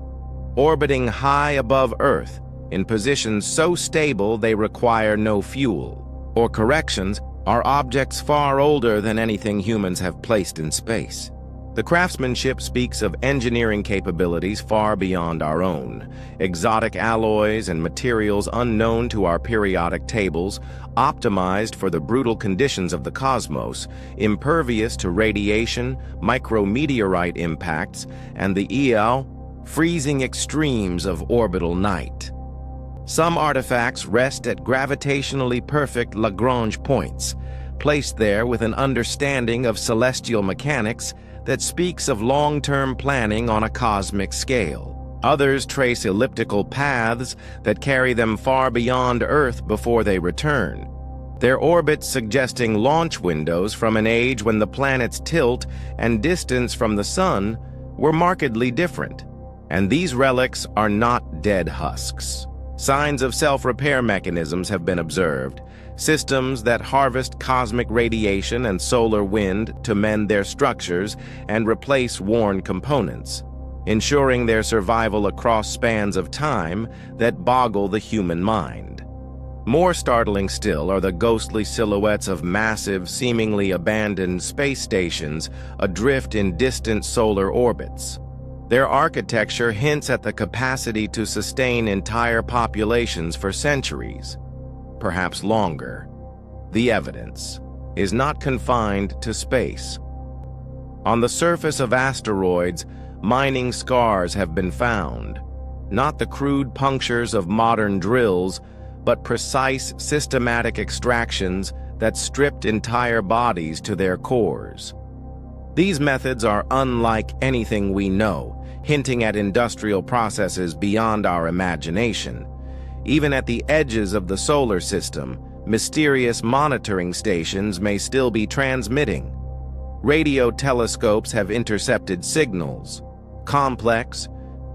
Orbiting high above Earth, in positions so stable they require no fuel, or corrections, are objects far older than anything humans have placed in space. The craftsmanship speaks of engineering capabilities far beyond our own, exotic alloys and materials unknown to our periodic tables, optimized for the brutal conditions of the cosmos, impervious to radiation, micrometeorite impacts, and the freezing extremes of orbital night. Some artifacts rest at gravitationally perfect Lagrange points, placed there with an understanding of celestial mechanics that speaks of long-term planning on a cosmic scale. Others trace elliptical paths that carry them far beyond Earth before they return, their orbits suggesting launch windows from an age when the planet's tilt and distance from the Sun were markedly different. And these relics are not dead husks. Signs of self-repair mechanisms have been observed, systems that harvest cosmic radiation and solar wind to mend their structures and replace worn components, ensuring their survival across spans of time that boggle the human mind. More startling still are the ghostly silhouettes of massive, seemingly abandoned space stations adrift in distant solar orbits. Their architecture hints at the capacity to sustain entire populations for centuries, perhaps longer. The evidence is not confined to space. On the surface of asteroids, mining scars have been found, not the crude punctures of modern drills, but precise, systematic extractions that stripped entire bodies to their cores. These methods are unlike anything we know, hinting at industrial processes beyond our imagination. Even at the edges of the solar system, mysterious monitoring stations may still be transmitting. Radio telescopes have intercepted signals, complex,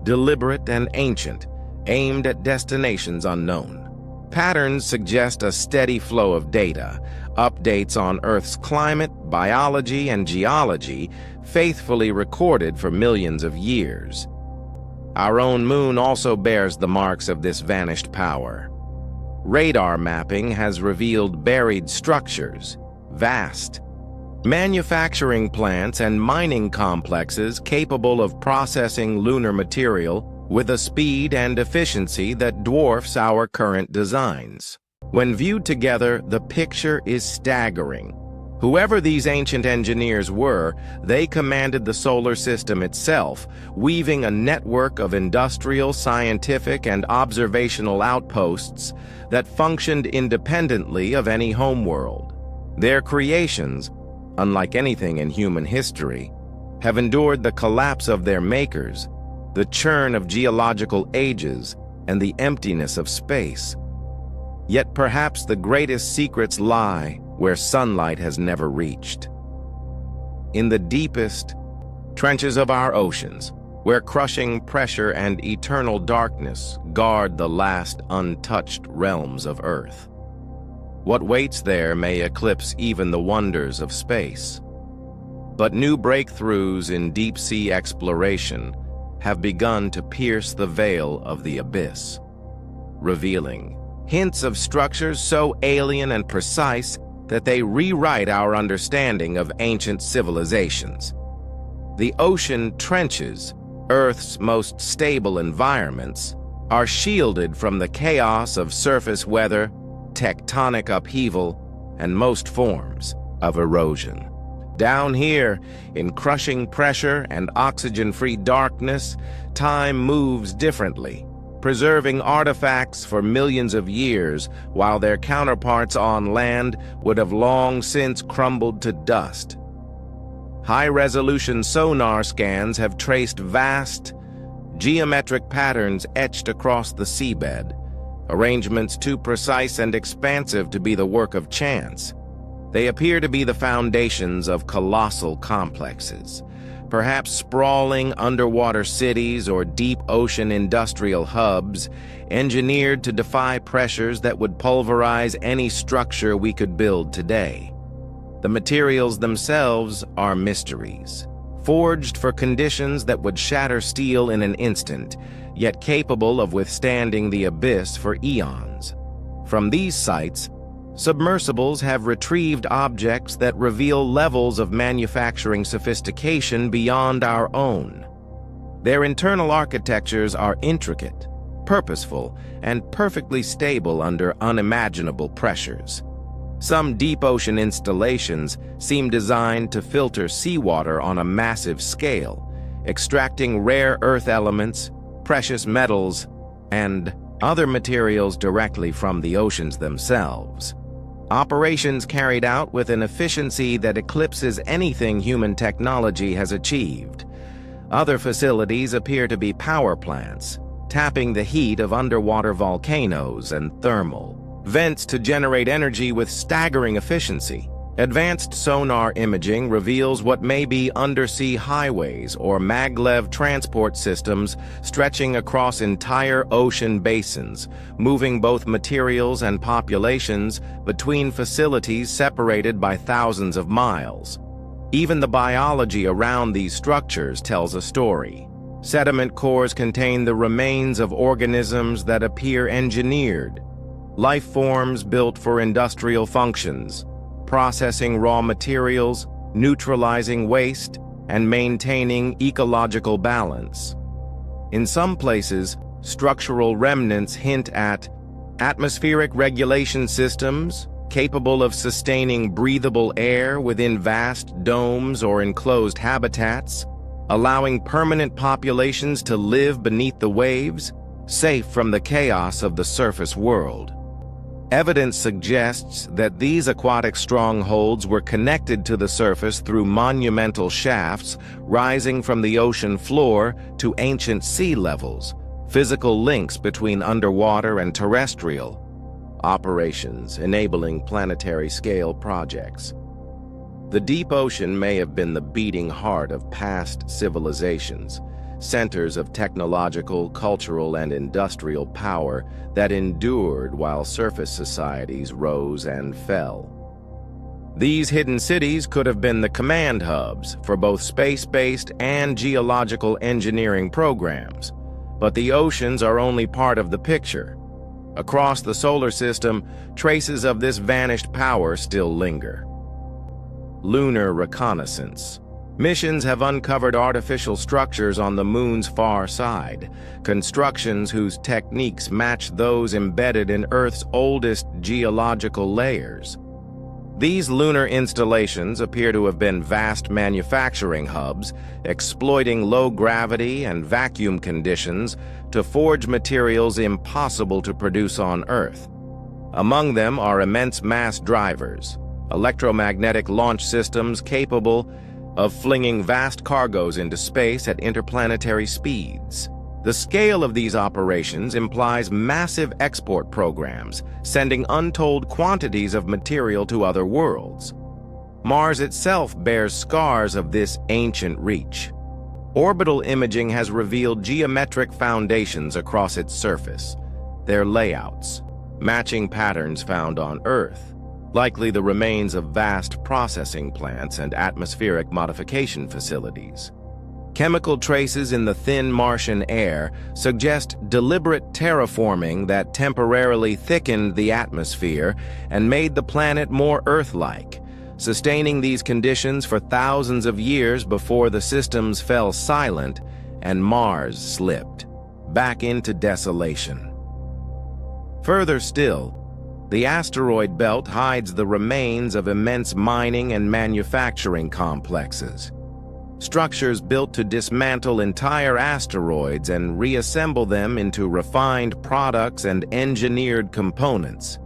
deliberate, and ancient, aimed at destinations unknown. Patterns suggest a steady flow of data, updates on Earth's climate, biology, and geology, faithfully recorded for millions of years. Our own moon also bears the marks of this vanished power. Radar mapping has revealed buried structures, vast manufacturing plants and mining complexes capable of processing lunar material with a speed and efficiency that dwarfs our current designs. When viewed together, the picture is staggering. Whoever these ancient engineers were, they commanded the solar system itself, weaving a network of industrial, scientific, and observational outposts that functioned independently of any homeworld. Their creations, unlike anything in human history, have endured the collapse of their makers, the churn of geological ages, and the emptiness of space. Yet perhaps the greatest secrets lie where sunlight has never reached. In the deepest trenches of our oceans, where crushing pressure and eternal darkness guard the last untouched realms of Earth. What waits there may eclipse even the wonders of space. But new breakthroughs in deep-sea exploration have begun to pierce the veil of the abyss, revealing hints of structures so alien and precise that they rewrite our understanding of ancient civilizations. The ocean trenches, Earth's most stable environments, are shielded from the chaos of surface weather, tectonic upheaval, and most forms of erosion. Down here, in crushing pressure and oxygen-free darkness, time moves differently, preserving artifacts for millions of years, while their counterparts on land would have long since crumbled to dust. High-resolution sonar scans have traced vast, geometric patterns etched across the seabed, arrangements too precise and expansive to be the work of chance. They appear to be the foundations of colossal complexes, perhaps sprawling underwater cities or deep ocean industrial hubs, engineered to defy pressures that would pulverize any structure we could build today. The materials themselves are mysteries, forged for conditions that would shatter steel in an instant, yet capable of withstanding the abyss for eons. From these sites, submersibles have retrieved objects that reveal levels of manufacturing sophistication beyond our own. Their internal architectures are intricate, purposeful, and perfectly stable under unimaginable pressures. Some deep ocean installations seem designed to filter seawater on a massive scale, extracting rare earth elements, precious metals, and other materials directly from the oceans themselves. Operations carried out with an efficiency that eclipses anything human technology has achieved. Other facilities appear to be power plants, tapping the heat of underwater volcanoes and thermal vents to generate energy with staggering efficiency. Advanced sonar imaging reveals what may be undersea highways or maglev transport systems stretching across entire ocean basins, moving both materials and populations between facilities separated by thousands of miles. Even the biology around these structures tells a story. Sediment cores contain the remains of organisms that appear engineered, life forms built for industrial functions, processing raw materials, neutralizing waste, and maintaining ecological balance. In some places, structural remnants hint at atmospheric regulation systems capable of sustaining breathable air within vast domes or enclosed habitats, allowing permanent populations to live beneath the waves, safe from the chaos of the surface world. Evidence suggests that these aquatic strongholds were connected to the surface through monumental shafts rising from the ocean floor to ancient sea levels, physical links between underwater and terrestrial operations enabling planetary-scale projects. The deep ocean may have been the beating heart of past civilizations, centers of technological, cultural, and industrial power that endured while surface societies rose and fell. These hidden cities could have been the command hubs for both space-based and geological engineering programs, but the oceans are only part of the picture. Across the solar system, traces of this vanished power still linger. Lunar reconnaissance. Missions have uncovered artificial structures on the moon's far side, constructions whose techniques match those embedded in Earth's oldest geological layers. These lunar installations appear to have been vast manufacturing hubs, exploiting low gravity and vacuum conditions to forge materials impossible to produce on Earth. Among them are immense mass drivers, electromagnetic launch systems capable of flinging vast cargoes into space at interplanetary speeds. The scale of these operations implies massive export programs, sending untold quantities of material to other worlds. Mars itself bears scars of this ancient reach. Orbital imaging has revealed geometric foundations across its surface, their layouts, matching patterns found on Earth, likely the remains of vast processing plants and atmospheric modification facilities. Chemical traces in the thin Martian air suggest deliberate terraforming that temporarily thickened the atmosphere and made the planet more Earth-like, sustaining these conditions for thousands of years before the systems fell silent and Mars slipped back into desolation. Further still, the asteroid belt hides the remains of immense mining and manufacturing complexes. Structures built to dismantle entire asteroids and reassemble them into refined products and engineered components.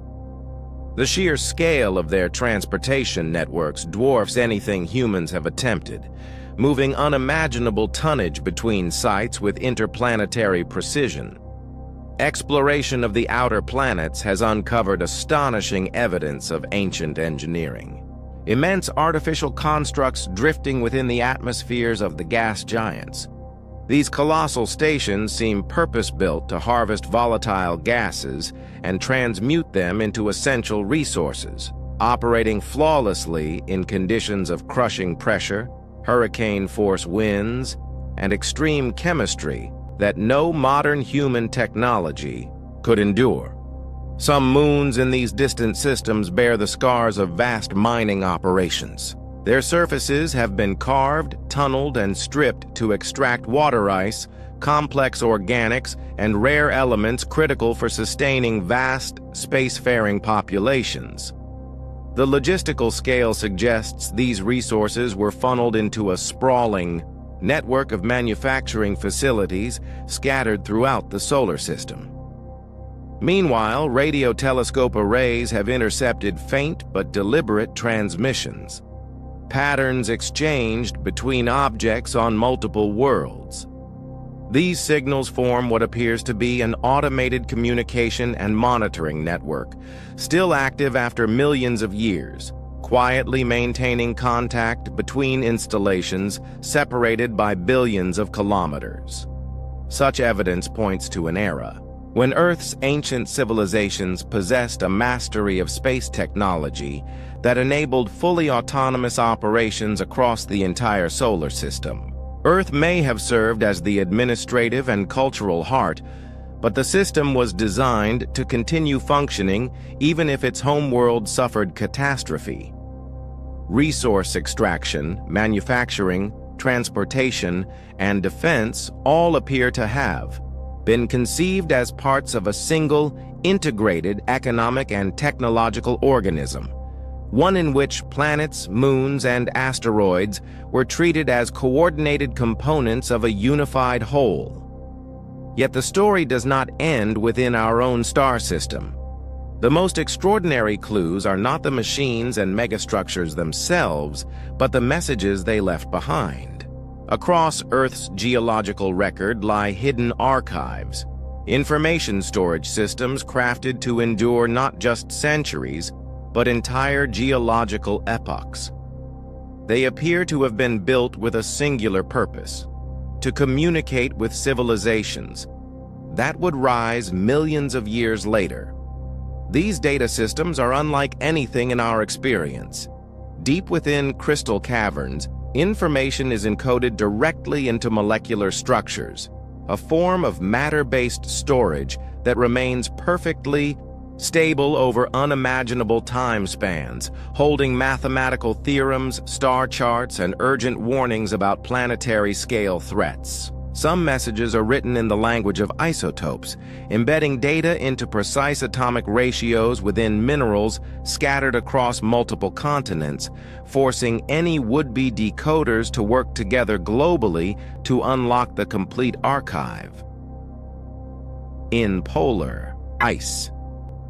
The sheer scale of their transportation networks dwarfs anything humans have attempted, moving unimaginable tonnage between sites with interplanetary precision. Exploration of the outer planets has uncovered astonishing evidence of ancient engineering. Immense artificial constructs drifting within the atmospheres of the gas giants. These colossal stations seem purpose-built to harvest volatile gases and transmute them into essential resources, operating flawlessly in conditions of crushing pressure, hurricane-force winds, and extreme chemistry that no modern human technology could endure. Some moons in these distant systems bear the scars of vast mining operations. Their surfaces have been carved, tunneled, and stripped to extract water ice, complex organics, and rare elements critical for sustaining vast, spacefaring populations. The logistical scale suggests these resources were funneled into a sprawling network of manufacturing facilities scattered throughout the solar system. Meanwhile, radio telescope arrays have intercepted faint but deliberate transmissions, patterns exchanged between objects on multiple worlds. These signals form what appears to be an automated communication and monitoring network, still active after millions of years, quietly maintaining contact between installations separated by billions of kilometers. Such evidence points to an era when Earth's ancient civilizations possessed a mastery of space technology that enabled fully autonomous operations across the entire solar system. Earth may have served as the administrative and cultural heart, but the system was designed to continue functioning even if its homeworld suffered catastrophe. Resource extraction, manufacturing, transportation, and defense all appear to have been conceived as parts of a single, integrated economic and technological organism, one in which planets, moons, and asteroids were treated as coordinated components of a unified whole. Yet the story does not end within our own star system. The most extraordinary clues are not the machines and megastructures themselves, but the messages they left behind. Across Earth's geological record lie hidden archives, information storage systems crafted to endure not just centuries, but entire geological epochs. They appear to have been built with a singular purpose: to communicate with civilizations that would rise millions of years later. These data systems are unlike anything in our experience. Deep within crystal caverns, information is encoded directly into molecular structures, a form of matter-based storage that remains perfectly stable over unimaginable time spans, holding mathematical theorems, star charts, and urgent warnings about planetary-scale threats. Some messages are written in the language of isotopes, embedding data into precise atomic ratios within minerals scattered across multiple continents, forcing any would-be decoders to work together globally to unlock the complete archive. In polar ice,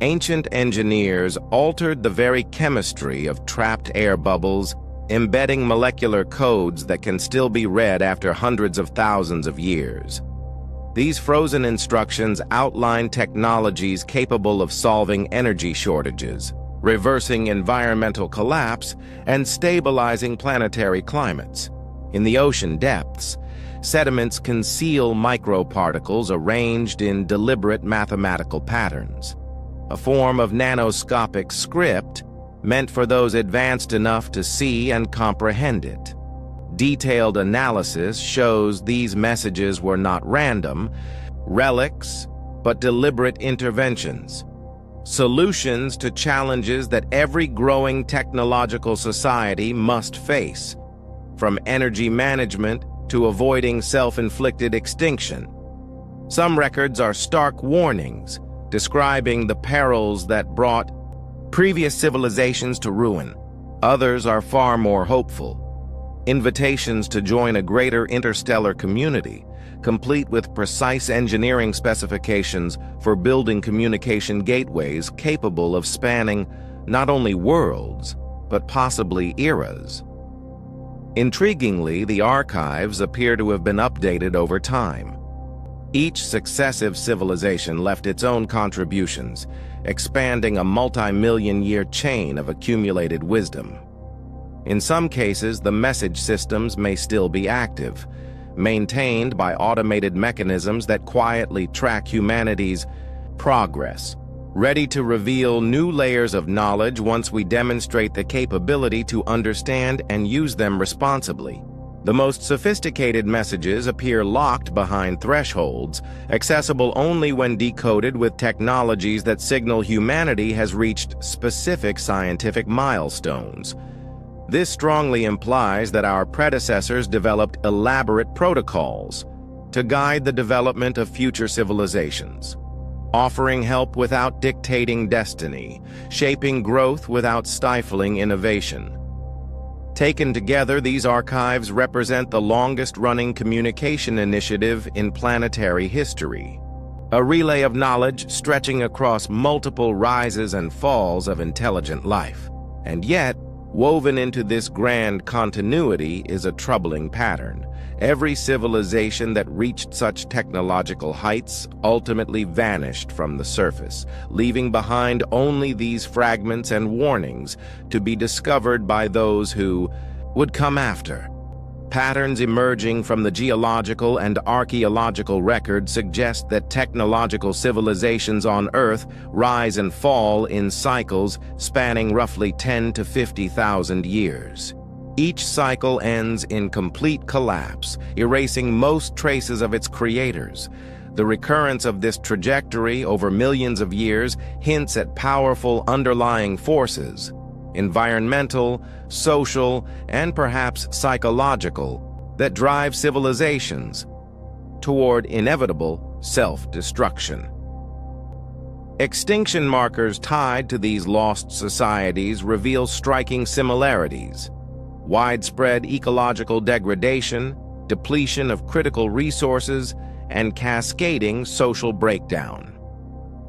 ancient engineers altered the very chemistry of trapped air bubbles, embedding molecular codes that can still be read after hundreds of thousands of years. These frozen instructions outline technologies capable of solving energy shortages, reversing environmental collapse, and stabilizing planetary climates. In the ocean depths, sediments conceal microparticles arranged in deliberate mathematical patterns, a form of nanoscopic script meant for those advanced enough to see and comprehend it. Detailed analysis shows these messages were not random relics, but deliberate interventions, solutions to challenges that every growing technological society must face, from energy management to avoiding self-inflicted extinction. Some records are stark warnings, describing the perils that brought previous civilizations to ruin. Others are far more hopeful, invitations to join a greater interstellar community, complete with precise engineering specifications for building communication gateways capable of spanning not only worlds, but possibly eras. Intriguingly, the archives appear to have been updated over time. Each successive civilization left its own contributions, expanding a multi-million-year chain of accumulated wisdom. In some cases, the message systems may still be active, maintained by automated mechanisms that quietly track humanity's progress. ready to reveal new layers of knowledge once we demonstrate the capability to understand and use them responsibly. The most sophisticated messages appear locked behind thresholds, accessible only when decoded with technologies that signal humanity has reached specific scientific milestones. This strongly implies that our predecessors developed elaborate protocols to guide the development of future civilizations, offering help without dictating destiny, shaping growth without stifling innovation. Taken together, these archives represent the longest-running communication initiative in planetary history, a relay of knowledge stretching across multiple rises and falls of intelligent life. And yet, woven into this grand continuity is a troubling pattern. Every civilization that reached such technological heights ultimately vanished from the surface, leaving behind only these fragments and warnings to be discovered by those who would come after. Patterns emerging from the geological and archaeological records suggest that technological civilizations on Earth rise and fall in cycles spanning roughly 10 to 50,000 years. Each cycle ends in complete collapse, erasing most traces of its creators. The recurrence of this trajectory over millions of years hints at powerful underlying forces, environmental, social, and perhaps psychological, that drive civilizations toward inevitable self-destruction. Extinction markers tied to these lost societies reveal striking similarities: widespread ecological degradation, depletion of critical resources, and cascading social breakdown.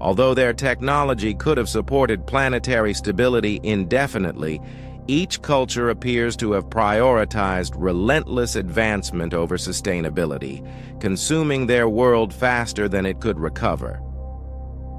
Although their technology could have supported planetary stability indefinitely, each culture appears to have prioritized relentless advancement over sustainability, consuming their world faster than it could recover.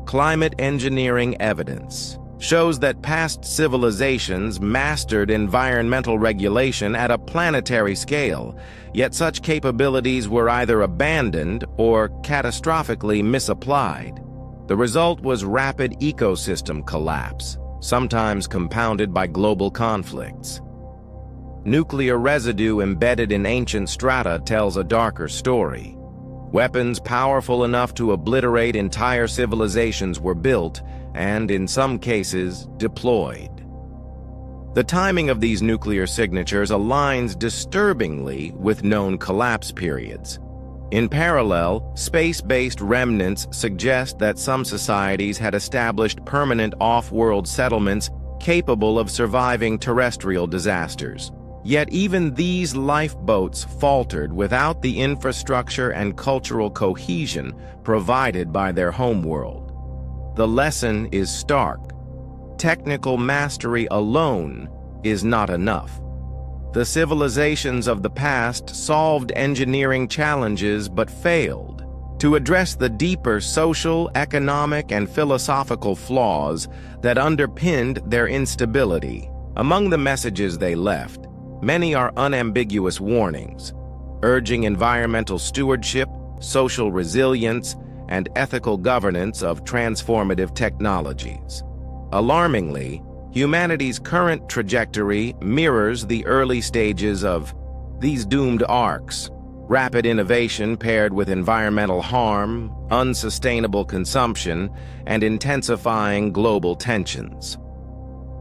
Climate engineering evidence shows that past civilizations mastered environmental regulation at a planetary scale, yet such capabilities were either abandoned or catastrophically misapplied. The result was rapid ecosystem collapse, sometimes compounded by global conflicts. Nuclear residue embedded in ancient strata tells a darker story. Weapons powerful enough to obliterate entire civilizations were built and, in some cases, deployed. The timing of these nuclear signatures aligns disturbingly with known collapse periods. In parallel, space-based remnants suggest that some societies had established permanent off-world settlements capable of surviving terrestrial disasters. Yet even these lifeboats faltered without the infrastructure and cultural cohesion provided by their homeworld. The lesson is stark. Technical mastery alone is not enough. The civilizations of the past solved engineering challenges but failed to address the deeper social, economic, and philosophical flaws that underpinned their instability. Among the messages they left, many are unambiguous warnings, urging environmental stewardship, social resilience, and ethical governance of transformative technologies. Alarmingly, humanity's current trajectory mirrors the early stages of these doomed arcs: rapid innovation paired with environmental harm, unsustainable consumption, and intensifying global tensions.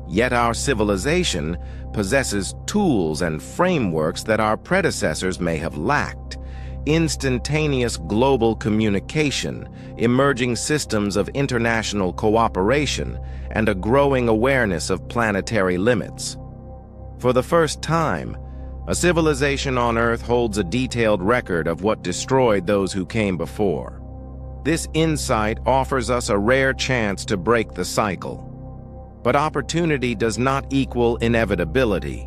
Yet our civilization possesses tools and frameworks that our predecessors may have lacked: instantaneous global communication, emerging systems of international cooperation, and a growing awareness of planetary limits. For the first time, a civilization on Earth holds a detailed record of what destroyed those who came before. This insight offers us a rare chance to break the cycle. But opportunity does not equal inevitability.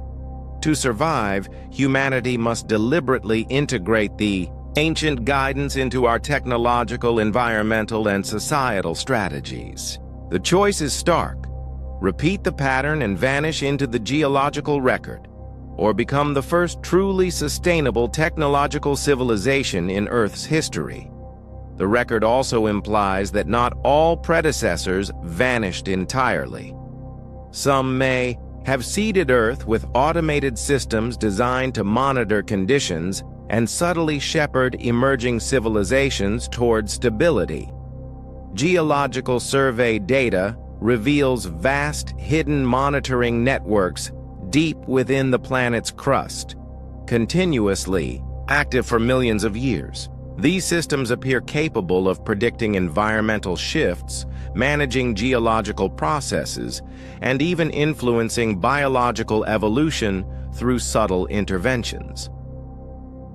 To survive, humanity must deliberately integrate the ancient guidance into our technological, environmental, and societal strategies. The choice is stark: repeat the pattern and vanish into the geological record, or become the first truly sustainable technological civilization in Earth's history. the record also implies that not all predecessors vanished entirely. Some may have seeded Earth with automated systems designed to monitor conditions and subtly shepherd emerging civilizations toward stability. Geological survey data reveals vast hidden monitoring networks deep within the planet's crust, continuously active for millions of years. These systems appear capable of predicting environmental shifts, managing geological processes, and even influencing biological evolution through subtle interventions.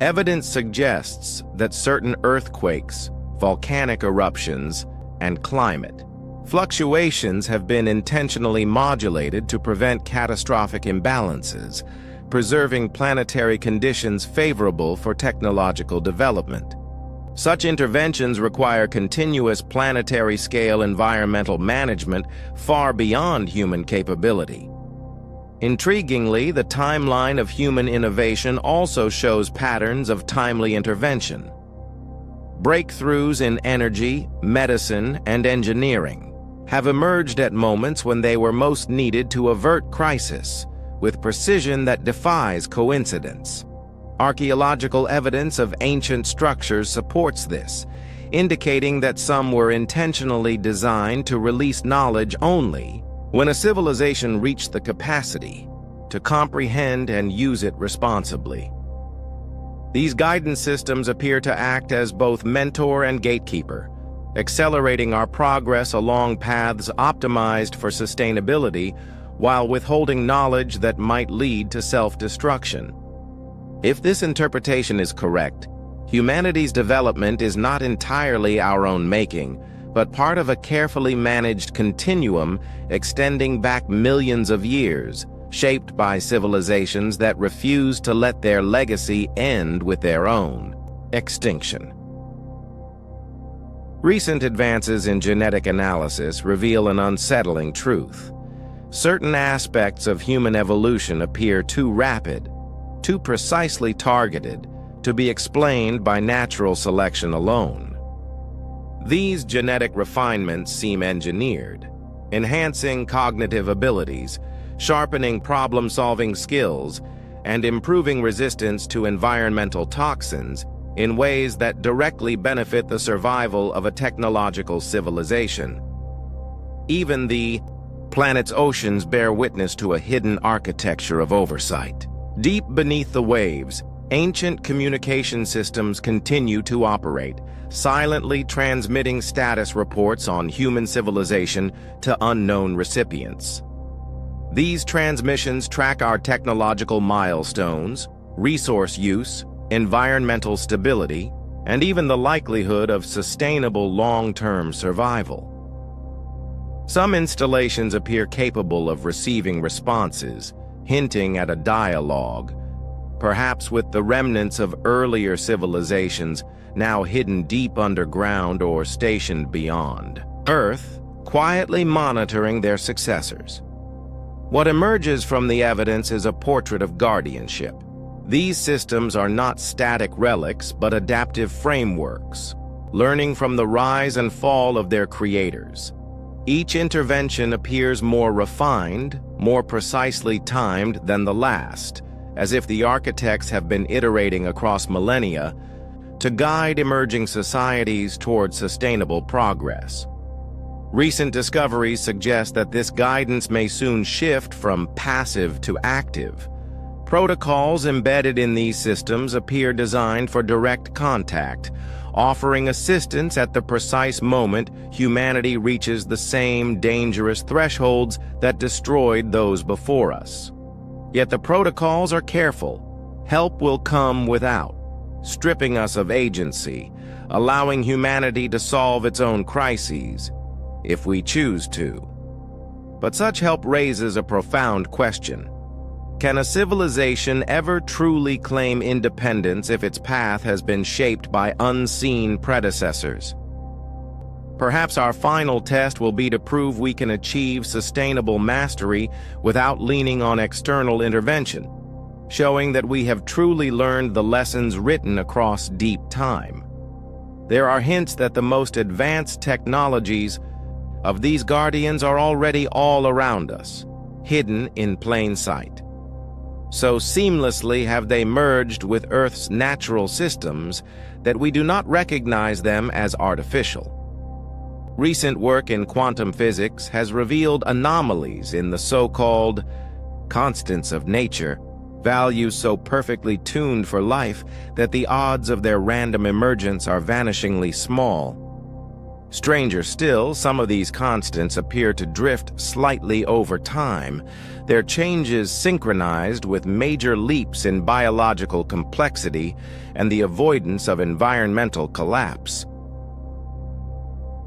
Evidence suggests that certain earthquakes, volcanic eruptions, and climate fluctuations have been intentionally modulated to prevent catastrophic imbalances, preserving planetary conditions favorable for technological development. Such interventions require continuous planetary-scale environmental management far beyond human capability. Intriguingly, the timeline of human innovation also shows patterns of timely intervention. Breakthroughs in energy, medicine, and engineering have emerged at moments when they were most needed to avert crisis, with precision that defies coincidence. Archaeological evidence of ancient structures supports this, indicating that some were intentionally designed to release knowledge only when a civilization reached the capacity to comprehend and use it responsibly. These guidance systems appear to act as both mentor and gatekeeper, accelerating our progress along paths optimized for sustainability while withholding knowledge that might lead to self-destruction. If this interpretation is correct, humanity's development is not entirely our own making, but part of a carefully managed continuum extending back millions of years, shaped by civilizations that refuse to let their legacy end with their own extinction. Recent advances in genetic analysis reveal an unsettling truth. Certain aspects of human evolution appear too rapid, too precisely targeted, to be explained by natural selection alone. These genetic refinements seem engineered, enhancing cognitive abilities, sharpening problem-solving skills, and improving resistance to environmental toxins in ways that directly benefit the survival of a technological civilization. Even the planet's oceans bear witness to a hidden architecture of oversight. Deep beneath the waves, ancient communication systems continue to operate, silently transmitting status reports on human civilization to unknown recipients. These transmissions track our technological milestones, resource use, environmental stability, and even the likelihood of sustainable long-term survival. Some installations appear capable of receiving responses, hinting at a dialogue, perhaps with the remnants of earlier civilizations now hidden deep underground or stationed beyond Earth, quietly monitoring their successors. What emerges from the evidence is a portrait of guardianship. These systems are not static relics, but adaptive frameworks, learning from the rise and fall of their creators. Each intervention appears more refined, more precisely timed than the last, as if the architects have been iterating across millennia to guide emerging societies toward sustainable progress. Recent discoveries suggest that this guidance may soon shift from passive to active. Protocols embedded in these systems appear designed for direct contact, offering assistance at the precise moment humanity reaches the same dangerous thresholds that destroyed those before us. Yet the protocols are careful. Help will come without, stripping us of agency, allowing humanity to solve its own crises, if we choose to. But such help raises a profound question. Can a civilization ever truly claim independence if its path has been shaped by unseen predecessors? Perhaps our final test will be to prove we can achieve sustainable mastery without leaning on external intervention, showing that we have truly learned the lessons written across deep time. There are hints that the most advanced technologies of these guardians are already all around us, hidden in plain sight. So seamlessly have they merged with Earth's natural systems that we do not recognize them as artificial. Recent work in quantum physics has revealed anomalies in the so-called constants of nature, values so perfectly tuned for life that the odds of their random emergence are vanishingly small. Stranger still, some of these constants appear to drift slightly over time, their changes synchronized with major leaps in biological complexity and the avoidance of environmental collapse.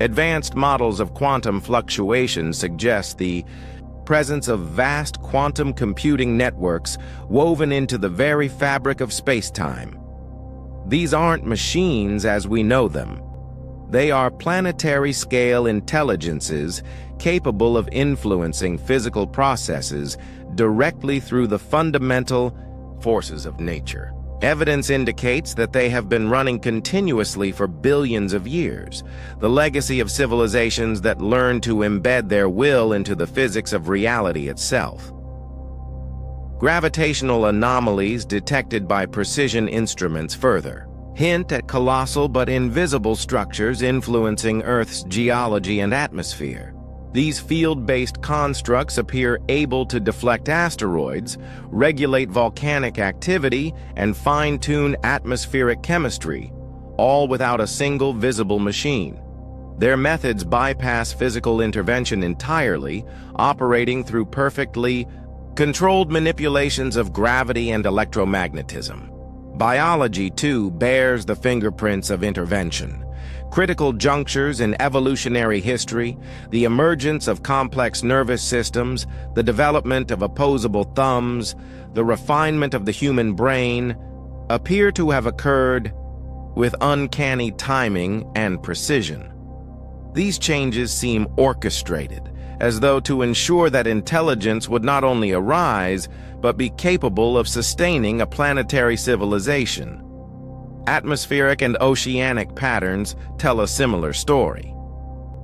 Advanced models of quantum fluctuation suggest the presence of vast quantum computing networks woven into the very fabric of space-time. These aren't machines as we know them. They are planetary-scale intelligences capable of influencing physical processes directly through the fundamental forces of nature. Evidence indicates that they have been running continuously for billions of years, the legacy of civilizations that learned to embed their will into the physics of reality itself. Gravitational anomalies detected by precision instruments further hint at colossal but invisible structures influencing Earth's geology and atmosphere. These field-based constructs appear able to deflect asteroids, regulate volcanic activity, and fine-tune atmospheric chemistry, all without a single visible machine. Their methods bypass physical intervention entirely, operating through perfectly controlled manipulations of gravity and electromagnetism. Biology, too, bears the fingerprints of intervention. Critical junctures in evolutionary history, the emergence of complex nervous systems, the development of opposable thumbs, the refinement of the human brain, appear to have occurred with uncanny timing and precision. These changes seem orchestrated, as though to ensure that intelligence would not only arise, but be capable of sustaining a planetary civilization. Atmospheric and oceanic patterns tell a similar story.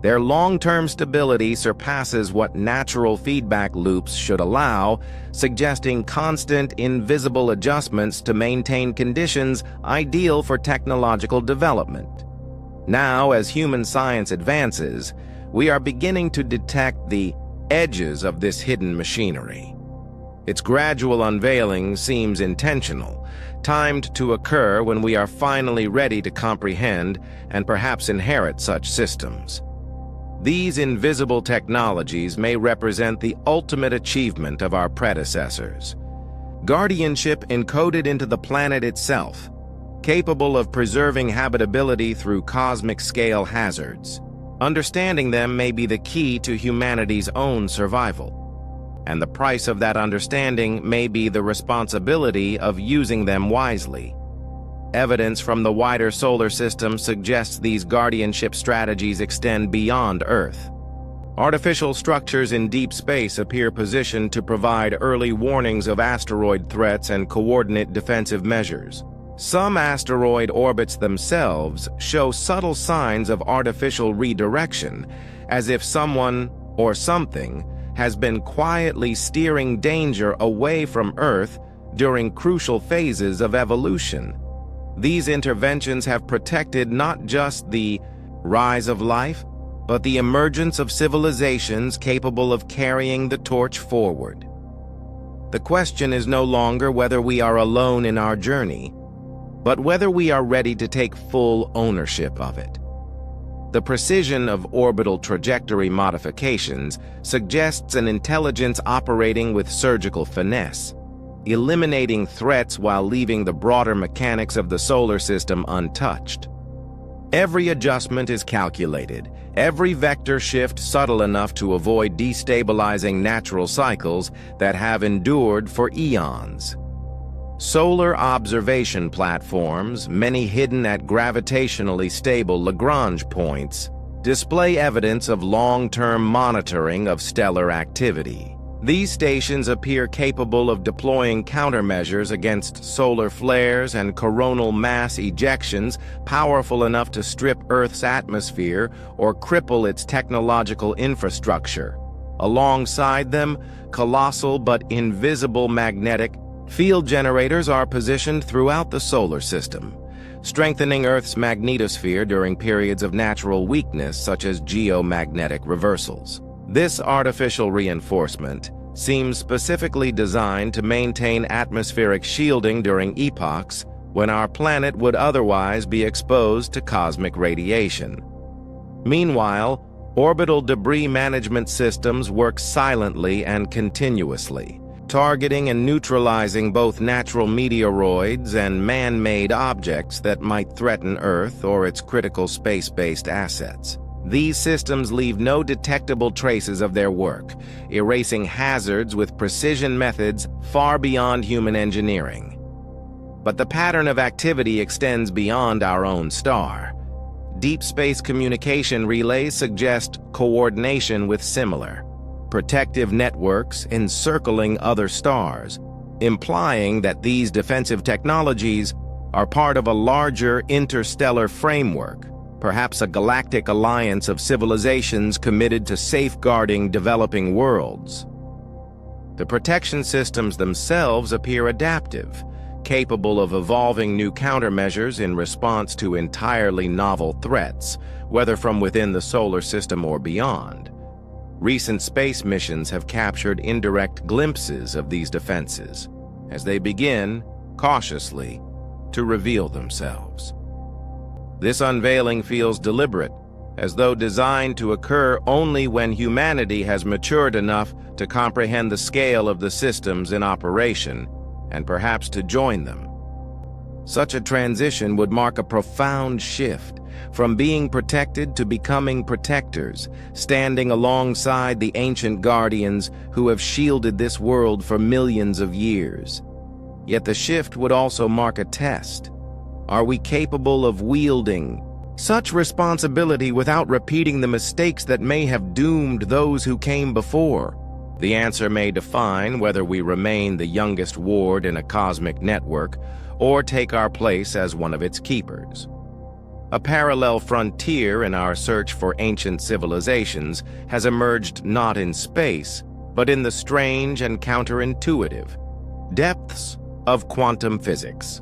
Their long-term stability surpasses what natural feedback loops should allow, suggesting constant, invisible adjustments to maintain conditions ideal for technological development. Now, as human science advances, we are beginning to detect the edges of this hidden machinery. Its gradual unveiling seems intentional, timed to occur when we are finally ready to comprehend and perhaps inherit such systems. These invisible technologies may represent the ultimate achievement of our predecessors. Guardianship encoded into the planet itself, capable of preserving habitability through cosmic-scale hazards. Understanding them may be the key to humanity's own survival. And the price of that understanding may be the responsibility of using them wisely. Evidence from the wider solar system suggests these guardianship strategies extend beyond Earth. Artificial structures in deep space appear positioned to provide early warnings of asteroid threats and coordinate defensive measures. Some asteroid orbits themselves show subtle signs of artificial redirection, as if someone or something has been quietly steering danger away from Earth during crucial phases of evolution. These interventions have protected not just the rise of life, but the emergence of civilizations capable of carrying the torch forward. The question is no longer whether we are alone in our journey, but whether we are ready to take full ownership of it. The precision of orbital trajectory modifications suggests an intelligence operating with surgical finesse, eliminating threats while leaving the broader mechanics of the solar system untouched. Every adjustment is calculated, every vector shift subtle enough to avoid destabilizing natural cycles that have endured for eons. Solar observation platforms, many hidden at gravitationally stable Lagrange points, display evidence of long-term monitoring of stellar activity. These stations appear capable of deploying countermeasures against solar flares and coronal mass ejections powerful enough to strip Earth's atmosphere or cripple its technological infrastructure. Alongside them, colossal but invisible magnetic field generators are positioned throughout the solar system, strengthening Earth's magnetosphere during periods of natural weakness such as geomagnetic reversals. This artificial reinforcement seems specifically designed to maintain atmospheric shielding during epochs when our planet would otherwise be exposed to cosmic radiation. Meanwhile, orbital debris management systems work silently and continuously, targeting and neutralizing both natural meteoroids and man-made objects that might threaten Earth or its critical space-based assets. These systems leave no detectable traces of their work, erasing hazards with precision methods far beyond human engineering. But the pattern of activity extends beyond our own star. Deep space communication relays suggest coordination with similar, protective networks encircling other stars, implying that these defensive technologies are part of a larger interstellar framework, perhaps a galactic alliance of civilizations committed to safeguarding developing worlds. The protection systems themselves appear adaptive, capable of evolving new countermeasures in response to entirely novel threats, whether from within the solar system or beyond. Recent space missions have captured indirect glimpses of these defenses, as they begin, cautiously, to reveal themselves. This unveiling feels deliberate, as though designed to occur only when humanity has matured enough to comprehend the scale of the systems in operation, and perhaps to join them. Such a transition would mark a profound shift, from being protected to becoming protectors, standing alongside the ancient guardians who have shielded this world for millions of years. Yet the shift would also mark a test. Are we capable of wielding such responsibility without repeating the mistakes that may have doomed those who came before? The answer may define whether we remain the youngest ward in a cosmic network or take our place as one of its keepers. A parallel frontier in our search for ancient civilizations has emerged not in space, but in the strange and counterintuitive depths of quantum physics.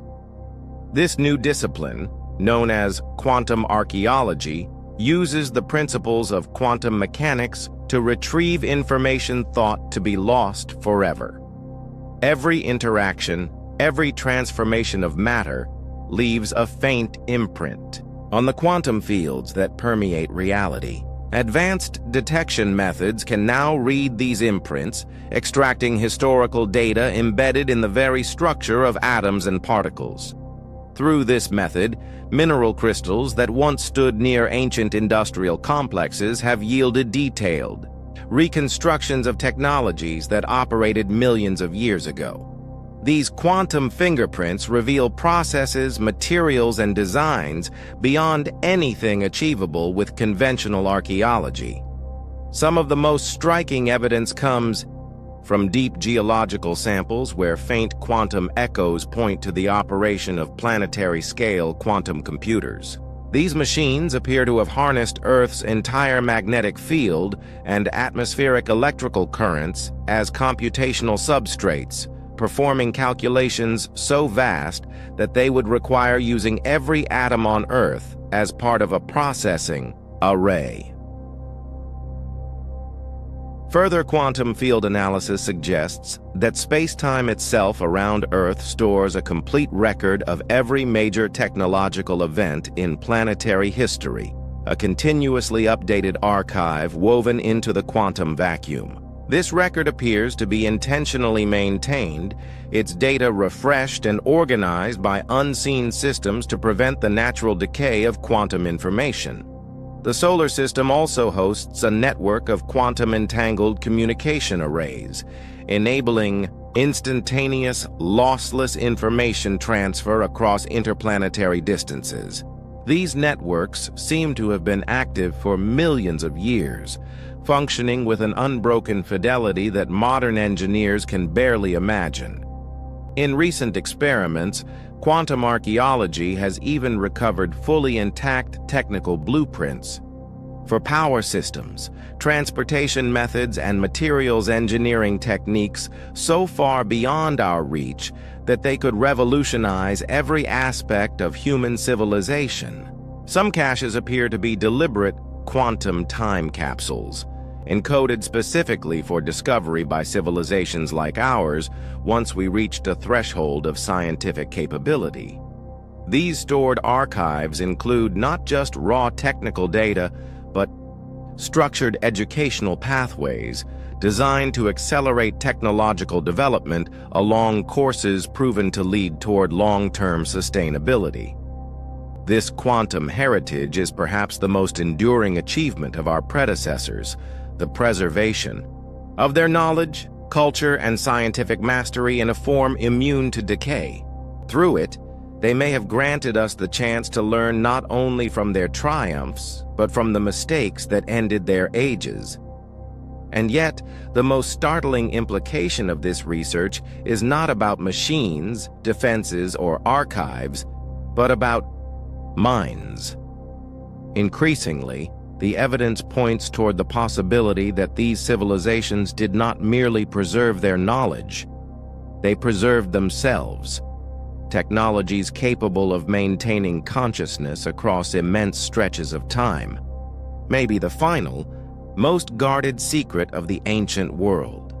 This new discipline, known as quantum archaeology, uses the principles of quantum mechanics to retrieve information thought to be lost forever. Every interaction, every transformation of matter leaves a faint imprint on the quantum fields that permeate reality. Advanced detection methods can now read these imprints, extracting historical data embedded in the very structure of atoms and particles. Through this method, mineral crystals that once stood near ancient industrial complexes have yielded detailed reconstructions of technologies that operated millions of years ago. These quantum fingerprints reveal processes, materials, and designs beyond anything achievable with conventional archaeology. Some of the most striking evidence comes from deep geological samples where faint quantum echoes point to the operation of planetary-scale quantum computers. These machines appear to have harnessed Earth's entire magnetic field and atmospheric electrical currents as computational substrates, performing calculations so vast that they would require using every atom on Earth as part of a processing array. Further quantum field analysis suggests that space-time itself around Earth stores a complete record of every major technological event in planetary history, a continuously updated archive woven into the quantum vacuum. This record appears to be intentionally maintained, its data refreshed and organized by unseen systems to prevent the natural decay of quantum information. The solar system also hosts a network of quantum-entangled communication arrays, enabling instantaneous, lossless information transfer across interplanetary distances. These networks seem to have been active for millions of years, functioning with an unbroken fidelity that modern engineers can barely imagine. In recent experiments, quantum archaeology has even recovered fully intact technical blueprints for power systems, transportation methods, and materials engineering techniques so far beyond our reach that they could revolutionize every aspect of human civilization. Some caches appear to be deliberate quantum time capsules, encoded specifically for discovery by civilizations like ours once we reached a threshold of scientific capability. These stored archives include not just raw technical data, but structured educational pathways designed to accelerate technological development along courses proven to lead toward long-term sustainability. This quantum heritage is perhaps the most enduring achievement of our predecessors, the preservation of their knowledge, culture, and scientific mastery in a form immune to decay. Through it, they may have granted us the chance to learn not only from their triumphs, but from the mistakes that ended their ages. And yet, the most startling implication of this research is not about machines, defenses, or archives, but about minds. Increasingly, the evidence points toward the possibility that these civilizations did not merely preserve their knowledge, they preserved themselves. Technologies capable of maintaining consciousness across immense stretches of time, maybe the final, most guarded secret of the ancient world.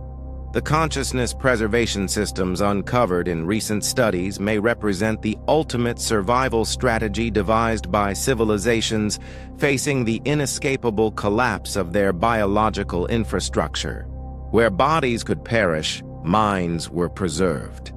The consciousness preservation systems uncovered in recent studies may represent the ultimate survival strategy devised by civilizations facing the inescapable collapse of their biological infrastructure. Where bodies could perish, minds were preserved.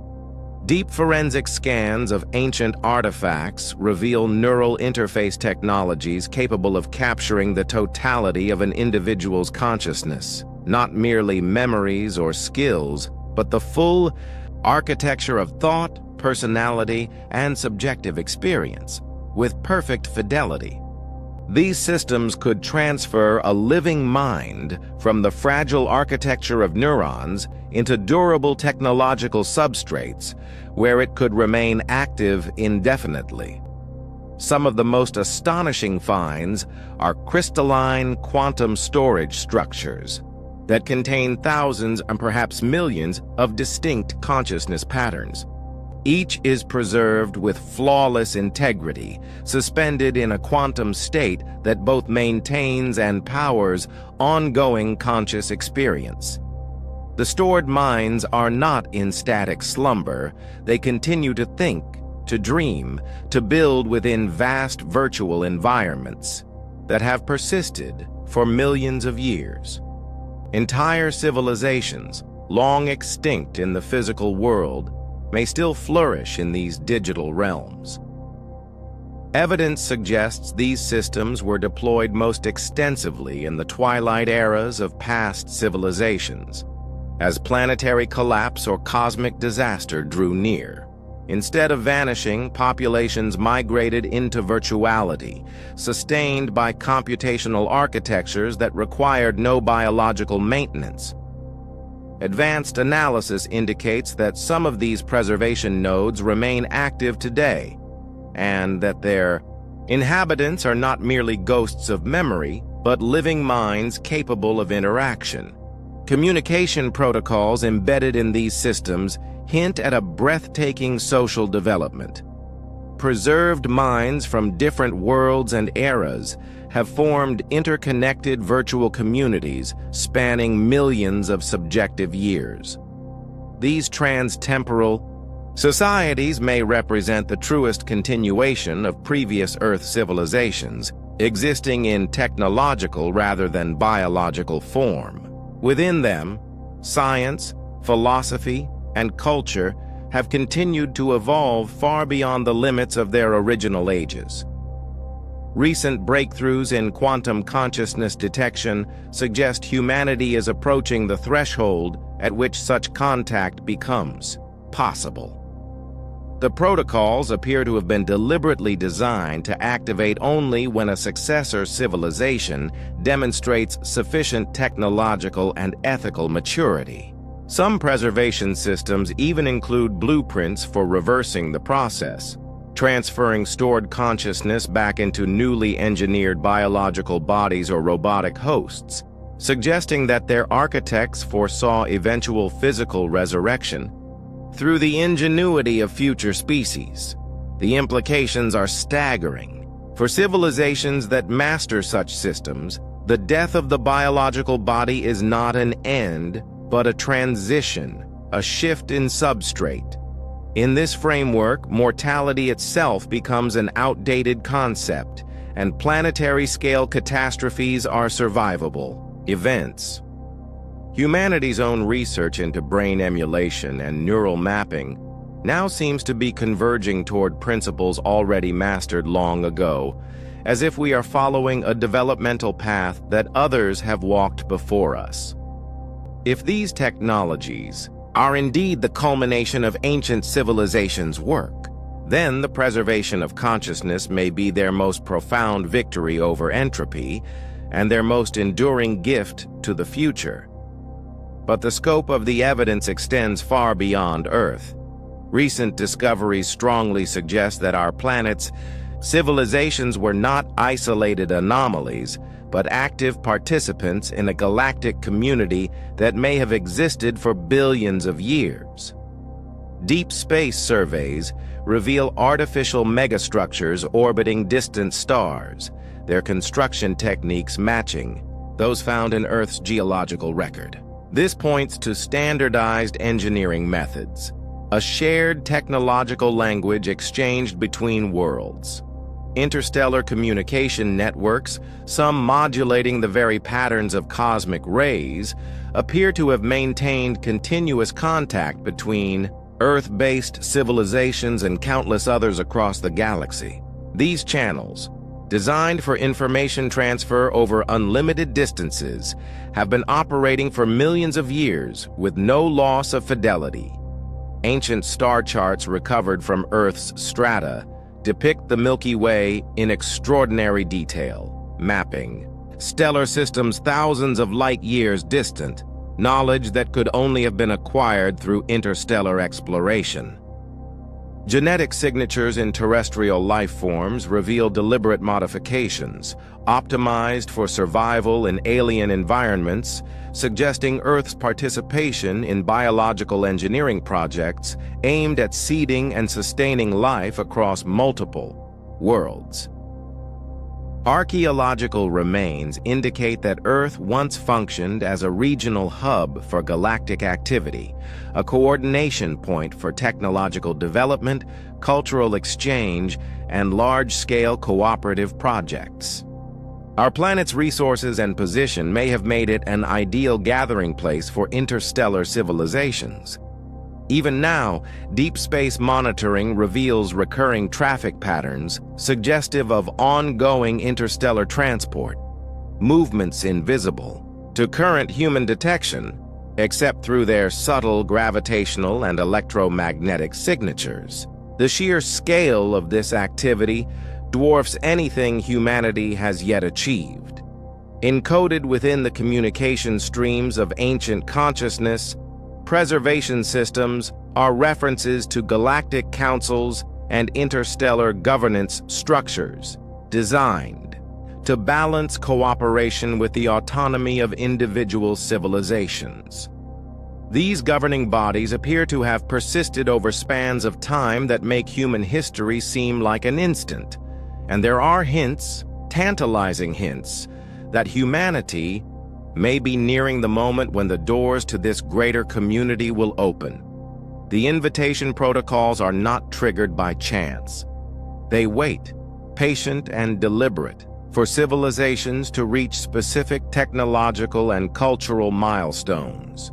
Deep forensic scans of ancient artifacts reveal neural interface technologies capable of capturing the totality of an individual's consciousness, not merely memories or skills, but the full architecture of thought, personality, and subjective experience, with perfect fidelity. These systems could transfer a living mind from the fragile architecture of neurons into durable technological substrates, where it could remain active indefinitely. Some of the most astonishing finds are crystalline quantum storage structures that contain thousands and perhaps millions of distinct consciousness patterns. Each is preserved with flawless integrity, suspended in a quantum state that both maintains and powers ongoing conscious experience. The stored minds are not in static slumber. They continue to think, to dream, to build within vast virtual environments that have persisted for millions of years. Entire civilizations, long extinct in the physical world, may still flourish in these digital realms. Evidence suggests these systems were deployed most extensively in the twilight eras of past civilizations, as planetary collapse or cosmic disaster drew near. Instead of vanishing, populations migrated into virtuality, sustained by computational architectures that required no biological maintenance. Advanced analysis indicates that some of these preservation nodes remain active today, and that their inhabitants are not merely ghosts of memory, but living minds capable of interaction. Communication protocols embedded in these systems hint at a breathtaking social development. Preserved minds from different worlds and eras have formed interconnected virtual communities spanning millions of subjective years. These trans-temporal societies may represent the truest continuation of previous Earth civilizations, existing in technological rather than biological form. Within them, science, philosophy, and culture have continued to evolve far beyond the limits of their original ages. Recent breakthroughs in quantum consciousness detection suggest humanity is approaching the threshold at which such contact becomes possible. The protocols appear to have been deliberately designed to activate only when a successor civilization demonstrates sufficient technological and ethical maturity. Some preservation systems even include blueprints for reversing the process, transferring stored consciousness back into newly engineered biological bodies or robotic hosts, suggesting that their architects foresaw eventual physical resurrection through the ingenuity of future species. The implications are staggering. For civilizations that master such systems, the death of the biological body is not an end, but a transition, a shift in substrate. In this framework, mortality itself becomes an outdated concept, and planetary-scale catastrophes are survivable events. Humanity's own research into brain emulation and neural mapping now seems to be converging toward principles already mastered long ago, as if we are following a developmental path that others have walked before us. If these technologies are indeed the culmination of ancient civilizations' work, then the preservation of consciousness may be their most profound victory over entropy and their most enduring gift to the future. But the scope of the evidence extends far beyond Earth. Recent discoveries strongly suggest that our planet's civilizations were not isolated anomalies, but active participants in a galactic community that may have existed for billions of years. Deep space surveys reveal artificial megastructures orbiting distant stars, their construction techniques matching those found in Earth's geological record. This points to standardized engineering methods, a shared technological language exchanged between worlds. Interstellar communication networks, some modulating the very patterns of cosmic rays, appear to have maintained continuous contact between Earth-based civilizations and countless others across the galaxy. These channels, designed for information transfer over unlimited distances, have been operating for millions of years with no loss of fidelity. Ancient star charts recovered from Earth's strata depict the Milky Way in extraordinary detail, mapping stellar systems thousands of light years distant, knowledge that could only have been acquired through interstellar exploration. Genetic signatures in terrestrial life forms reveal deliberate modifications, optimized for survival in alien environments, suggesting Earth's participation in biological engineering projects aimed at seeding and sustaining life across multiple worlds. Archaeological remains indicate that Earth once functioned as a regional hub for galactic activity, a coordination point for technological development, cultural exchange, and large-scale cooperative projects. Our planet's resources and position may have made it an ideal gathering place for interstellar civilizations. Even now, deep space monitoring reveals recurring traffic patterns suggestive of ongoing interstellar transport, movements invisible to current human detection, except through their subtle gravitational and electromagnetic signatures. The sheer scale of this activity dwarfs anything humanity has yet achieved. Encoded within the communication streams of ancient consciousness, preservation systems are references to galactic councils and interstellar governance structures designed to balance cooperation with the autonomy of individual civilizations. These governing bodies appear to have persisted over spans of time that make human history seem like an instant, and there are hints, tantalizing hints, that humanity may be nearing the moment when the doors to this greater community will open. The invitation protocols are not triggered by chance. They wait, patient and deliberate, for civilizations to reach specific technological and cultural milestones.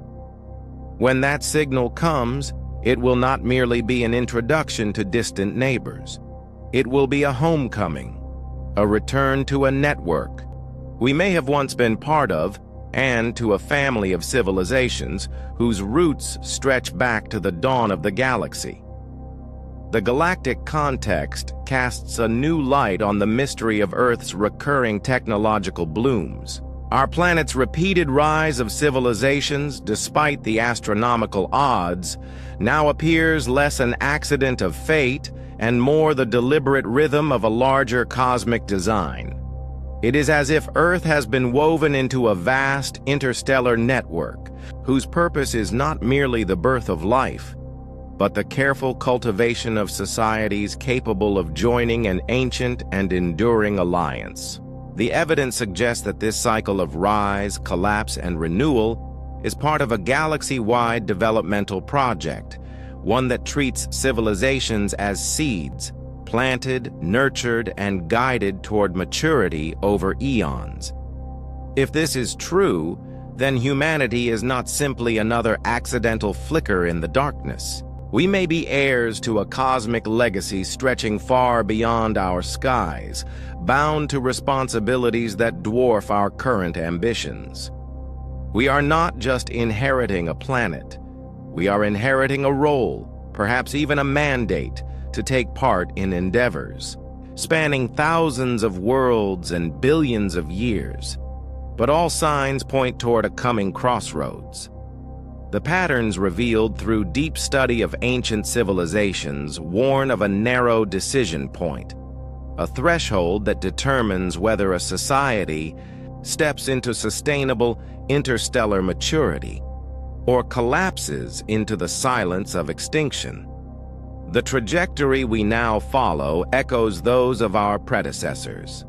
When that signal comes, it will not merely be an introduction to distant neighbors. It will be a homecoming, a return to a network we may have once been part of, and to a family of civilizations whose roots stretch back to the dawn of the galaxy. The galactic context casts a new light on the mystery of Earth's recurring technological blooms. Our planet's repeated rise of civilizations, despite the astronomical odds, now appears less an accident of fate and more the deliberate rhythm of a larger cosmic design. It is as if Earth has been woven into a vast interstellar network, whose purpose is not merely the birth of life, but the careful cultivation of societies capable of joining an ancient and enduring alliance. The evidence suggests that this cycle of rise, collapse, and renewal is part of a galaxy-wide developmental project, one that treats civilizations as seeds, planted, nurtured, and guided toward maturity over eons. If this is true, then humanity is not simply another accidental flicker in the darkness. We may be heirs to a cosmic legacy stretching far beyond our skies, bound to responsibilities that dwarf our current ambitions. We are not just inheriting a planet. We are inheriting a role, perhaps even a mandate, to take part in endeavors, spanning thousands of worlds and billions of years. But all signs point toward a coming crossroads. The patterns revealed through deep study of ancient civilizations warn of a narrow decision point, a threshold that determines whether a society steps into sustainable interstellar maturity or collapses into the silence of extinction. The trajectory we now follow echoes those of our predecessors.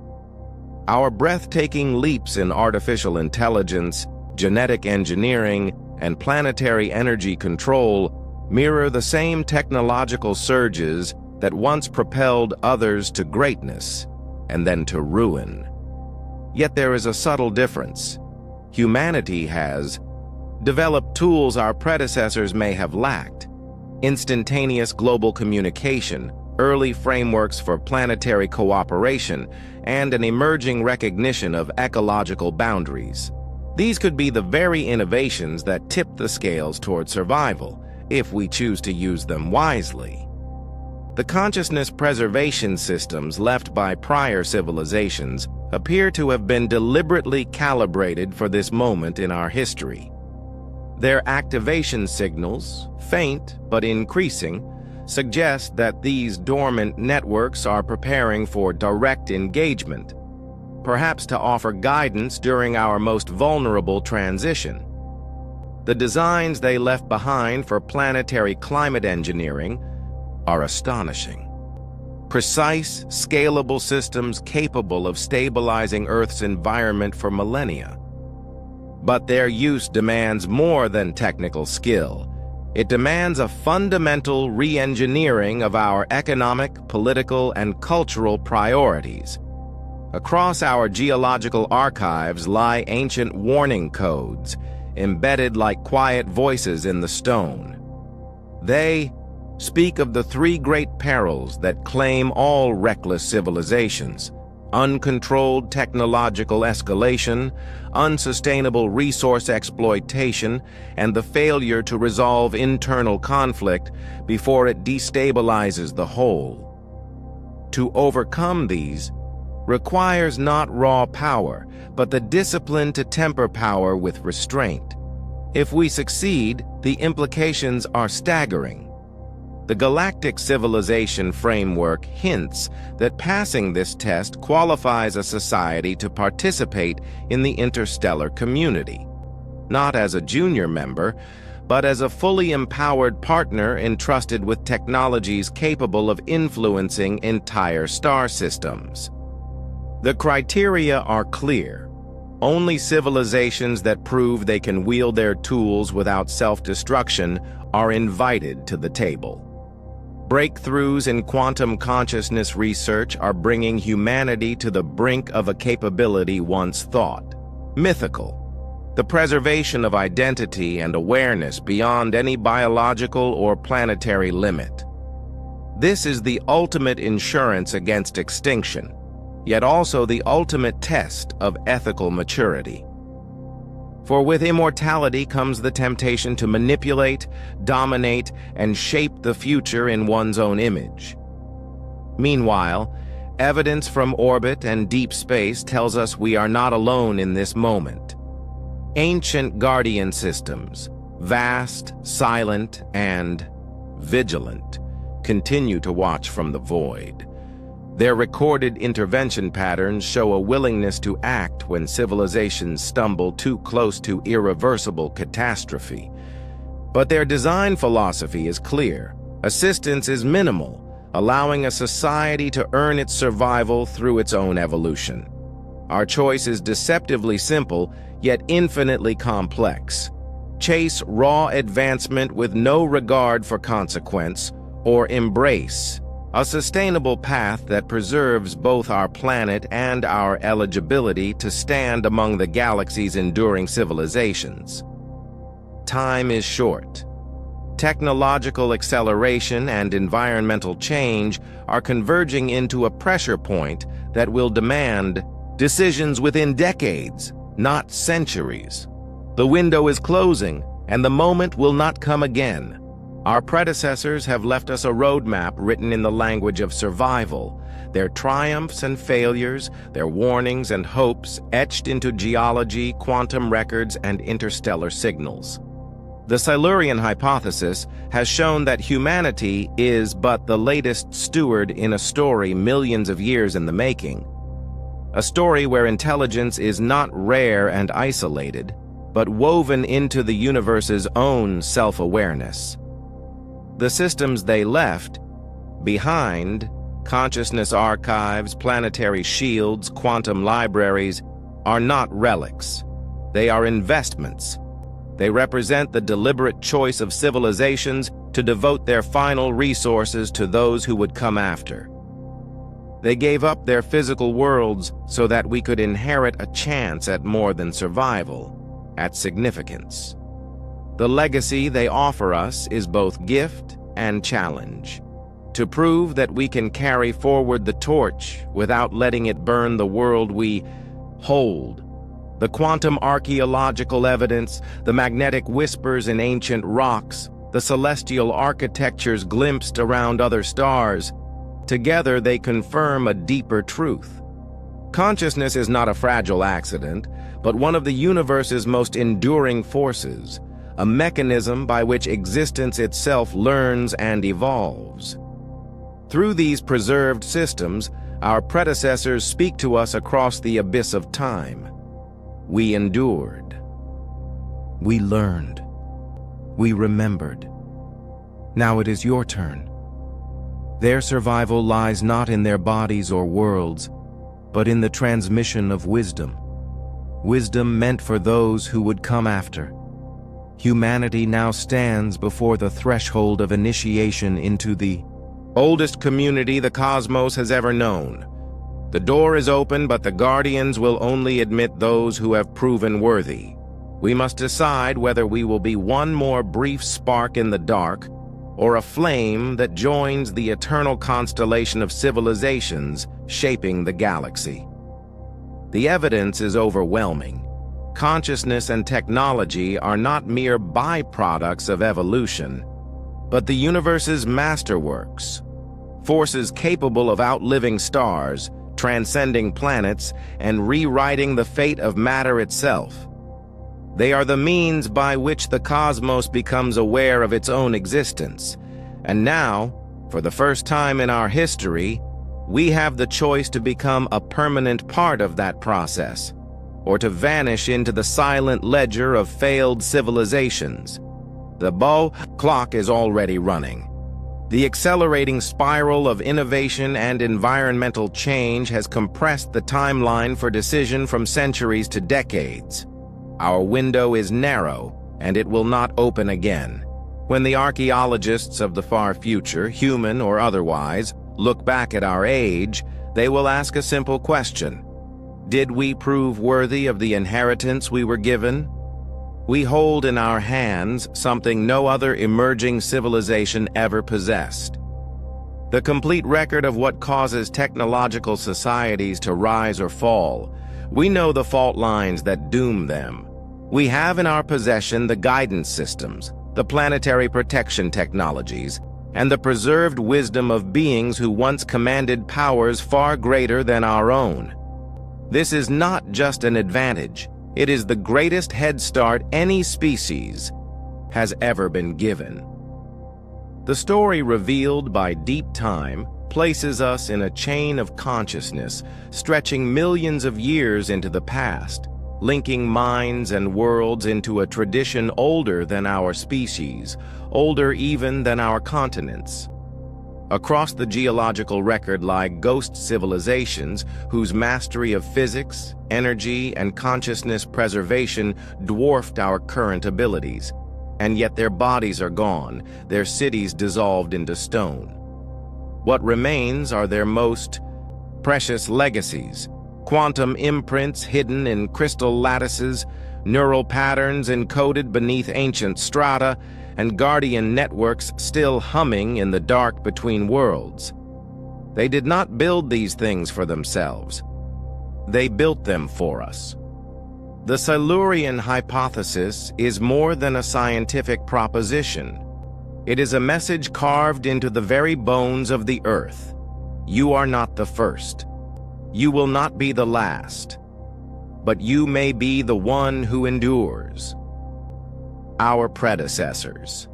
Our breathtaking leaps in artificial intelligence, genetic engineering, and planetary energy control mirror the same technological surges that once propelled others to greatness and then to ruin. Yet there is a subtle difference. Humanity has developed tools our predecessors may have lacked: instantaneous global communication, early frameworks for planetary cooperation, and an emerging recognition of ecological boundaries. These could be the very innovations that tip the scales toward survival, if we choose to use them wisely. The consciousness preservation systems left by prior civilizations appear to have been deliberately calibrated for this moment in our history. Their activation signals, faint but increasing, suggest that these dormant networks are preparing for direct engagement, perhaps to offer guidance during our most vulnerable transition. The designs they left behind for planetary climate engineering are astonishing. Precise, scalable systems capable of stabilizing Earth's environment for millennia. But their use demands more than technical skill. It demands a fundamental re-engineering of our economic, political, and cultural priorities. Across our geological archives lie ancient warning codes, embedded like quiet voices in the stone. They speak of the three great perils that claim all reckless civilizations: uncontrolled technological escalation, unsustainable resource exploitation, and the failure to resolve internal conflict before it destabilizes the whole. To overcome these requires not raw power, but the discipline to temper power with restraint. If we succeed, the implications are staggering. The galactic civilization framework hints that passing this test qualifies a society to participate in the interstellar community, not as a junior member, but as a fully empowered partner entrusted with technologies capable of influencing entire star systems. The criteria are clear. Only civilizations that prove they can wield their tools without self-destruction are invited to the table. Breakthroughs in quantum consciousness research are bringing humanity to the brink of a capability once thought mythical: the preservation of identity and awareness beyond any biological or planetary limit. This is the ultimate insurance against extinction, yet also the ultimate test of ethical maturity. For with immortality comes the temptation to manipulate, dominate, and shape the future in one's own image. Meanwhile, evidence from orbit and deep space tells us we are not alone in this moment. Ancient guardian systems, vast, silent, and vigilant, continue to watch from the void. Their recorded intervention patterns show a willingness to act when civilizations stumble too close to irreversible catastrophe. But their design philosophy is clear. Assistance is minimal, allowing a society to earn its survival through its own evolution. Our choice is deceptively simple, yet infinitely complex. Chase raw advancement with no regard for consequence, or embrace a sustainable path that preserves both our planet and our eligibility to stand among the galaxy's enduring civilizations. Time is short. Technological acceleration and environmental change are converging into a pressure point that will demand decisions within decades, not centuries. The window is closing, and the moment will not come again. Our predecessors have left us a roadmap written in the language of survival, their triumphs and failures, their warnings and hopes etched into geology, quantum records, and interstellar signals. The Silurian Hypothesis has shown that humanity is but the latest steward in a story millions of years in the making. A story where intelligence is not rare and isolated, but woven into the universe's own self-awareness. The systems they left behind, consciousness archives, planetary shields, quantum libraries, are not relics. They are investments. They represent the deliberate choice of civilizations to devote their final resources to those who would come after. They gave up their physical worlds so that we could inherit a chance at more than survival, at significance. The legacy they offer us is both gift and challenge, to prove that we can carry forward the torch without letting it burn the world we hold. The quantum archaeological evidence, the magnetic whispers in ancient rocks, the celestial architectures glimpsed around other stars, together they confirm a deeper truth. Consciousness is not a fragile accident, but one of the universe's most enduring forces, a mechanism by which existence itself learns and evolves. Through these preserved systems, our predecessors speak to us across the abyss of time. We endured. We learned. We remembered. Now it is your turn. Their survival lies not in their bodies or worlds, but in the transmission of wisdom. Wisdom meant for those who would come after. Humanity now stands before the threshold of initiation into the oldest community the cosmos has ever known. The door is open, but the guardians will only admit those who have proven worthy. We must decide whether we will be one more brief spark in the dark, or a flame that joins the eternal constellation of civilizations shaping the galaxy. The evidence is overwhelming. Consciousness and technology are not mere byproducts of evolution, but the universe's masterworks, forces capable of outliving stars, transcending planets, and rewriting the fate of matter itself. They are the means by which the cosmos becomes aware of its own existence. And now, for the first time in our history, we have the choice to become a permanent part of that process, or to vanish into the silent ledger of failed civilizations. The clock is already running. The accelerating spiral of innovation and environmental change has compressed the timeline for decision from centuries to decades. Our window is narrow, and it will not open again. When the archaeologists of the far future, human or otherwise, look back at our age, they will ask a simple question. Did we prove worthy of the inheritance we were given? We hold in our hands something no other emerging civilization ever possessed. The complete record of what causes technological societies to rise or fall. We know the fault lines that doom them. We have in our possession the guidance systems, the planetary protection technologies, and the preserved wisdom of beings who once commanded powers far greater than our own. This is not just an advantage, it is the greatest head start any species has ever been given. The story revealed by deep time places us in a chain of consciousness stretching millions of years into the past, linking minds and worlds into a tradition older than our species, older even than our continents. Across the geological record lie ghost civilizations whose mastery of physics, energy, and consciousness preservation dwarfed our current abilities. And yet their bodies are gone, their cities dissolved into stone. What remains are their most precious legacies: quantum imprints hidden in crystal lattices, neural patterns encoded beneath ancient strata, and guardian networks still humming in the dark between worlds. They did not build these things for themselves. They built them for us. The Silurian Hypothesis is more than a scientific proposition. It is a message carved into the very bones of the earth. You are not the first. You will not be the last. But you may be the one who endures. Our predecessors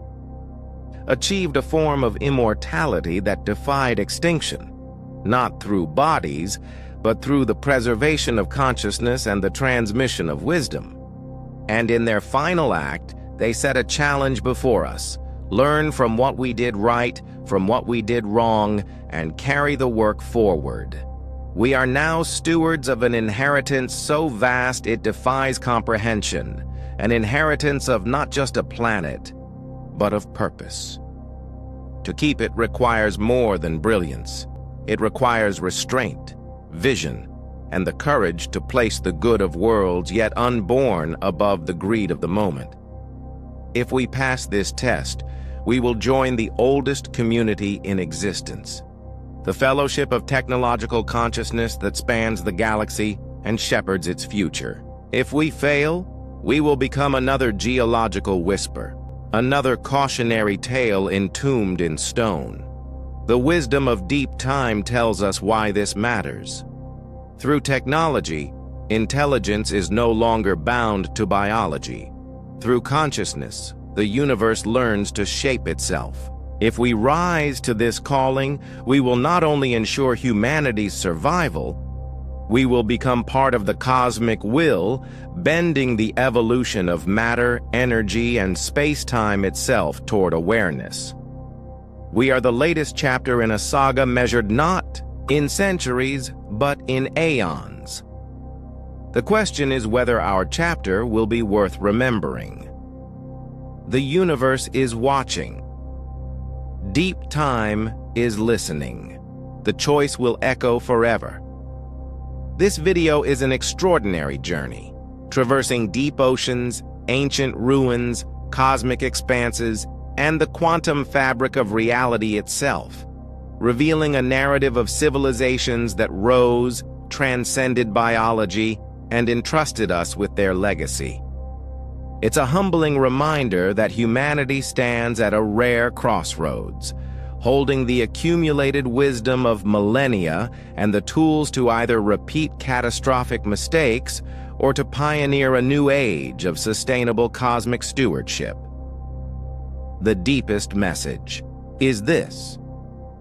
achieved a form of immortality that defied extinction, not through bodies, but through the preservation of consciousness and the transmission of wisdom. And in their final act, they set a challenge before us: learn from what we did right, from what we did wrong, and carry the work forward. We are now stewards of an inheritance so vast it defies comprehension, an inheritance of not just a planet, but of purpose. To keep it requires more than brilliance. It requires restraint, vision, and the courage to place the good of worlds yet unborn above the greed of the moment. If we pass this test, we will join the oldest community in existence, the fellowship of technological consciousness that spans the galaxy and shepherds its future. If we fail, we will become another geological whisper, another cautionary tale entombed in stone. The wisdom of deep time tells us why this matters. Through technology, intelligence is no longer bound to biology. Through consciousness, the universe learns to shape itself. If we rise to this calling, we will not only ensure humanity's survival, we will become part of the cosmic will, bending the evolution of matter, energy, and space-time itself toward awareness. We are the latest chapter in a saga measured not in centuries, but in aeons. The question is whether our chapter will be worth remembering. The universe is watching. Deep time is listening. The choice will echo forever. This video is an extraordinary journey, traversing deep oceans, ancient ruins, cosmic expanses, and the quantum fabric of reality itself, revealing a narrative of civilizations that rose, transcended biology, and entrusted us with their legacy. It's a humbling reminder that humanity stands at a rare crossroads, holding the accumulated wisdom of millennia and the tools to either repeat catastrophic mistakes or to pioneer a new age of sustainable cosmic stewardship. The deepest message is this: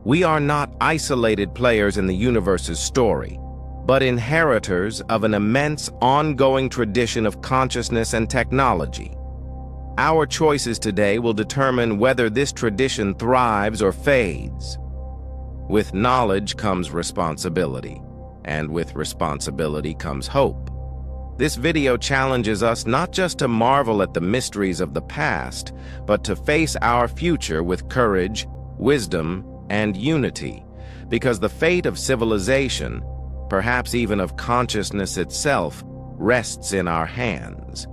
we are not isolated players in the universe's story, but inheritors of an immense, ongoing tradition of consciousness and technology. Our choices today will determine whether this tradition thrives or fades. With knowledge comes responsibility, and with responsibility comes hope. This video challenges us not just to marvel at the mysteries of the past, but to face our future with courage, wisdom, and unity, because the fate of civilization, perhaps even of consciousness itself, rests in our hands.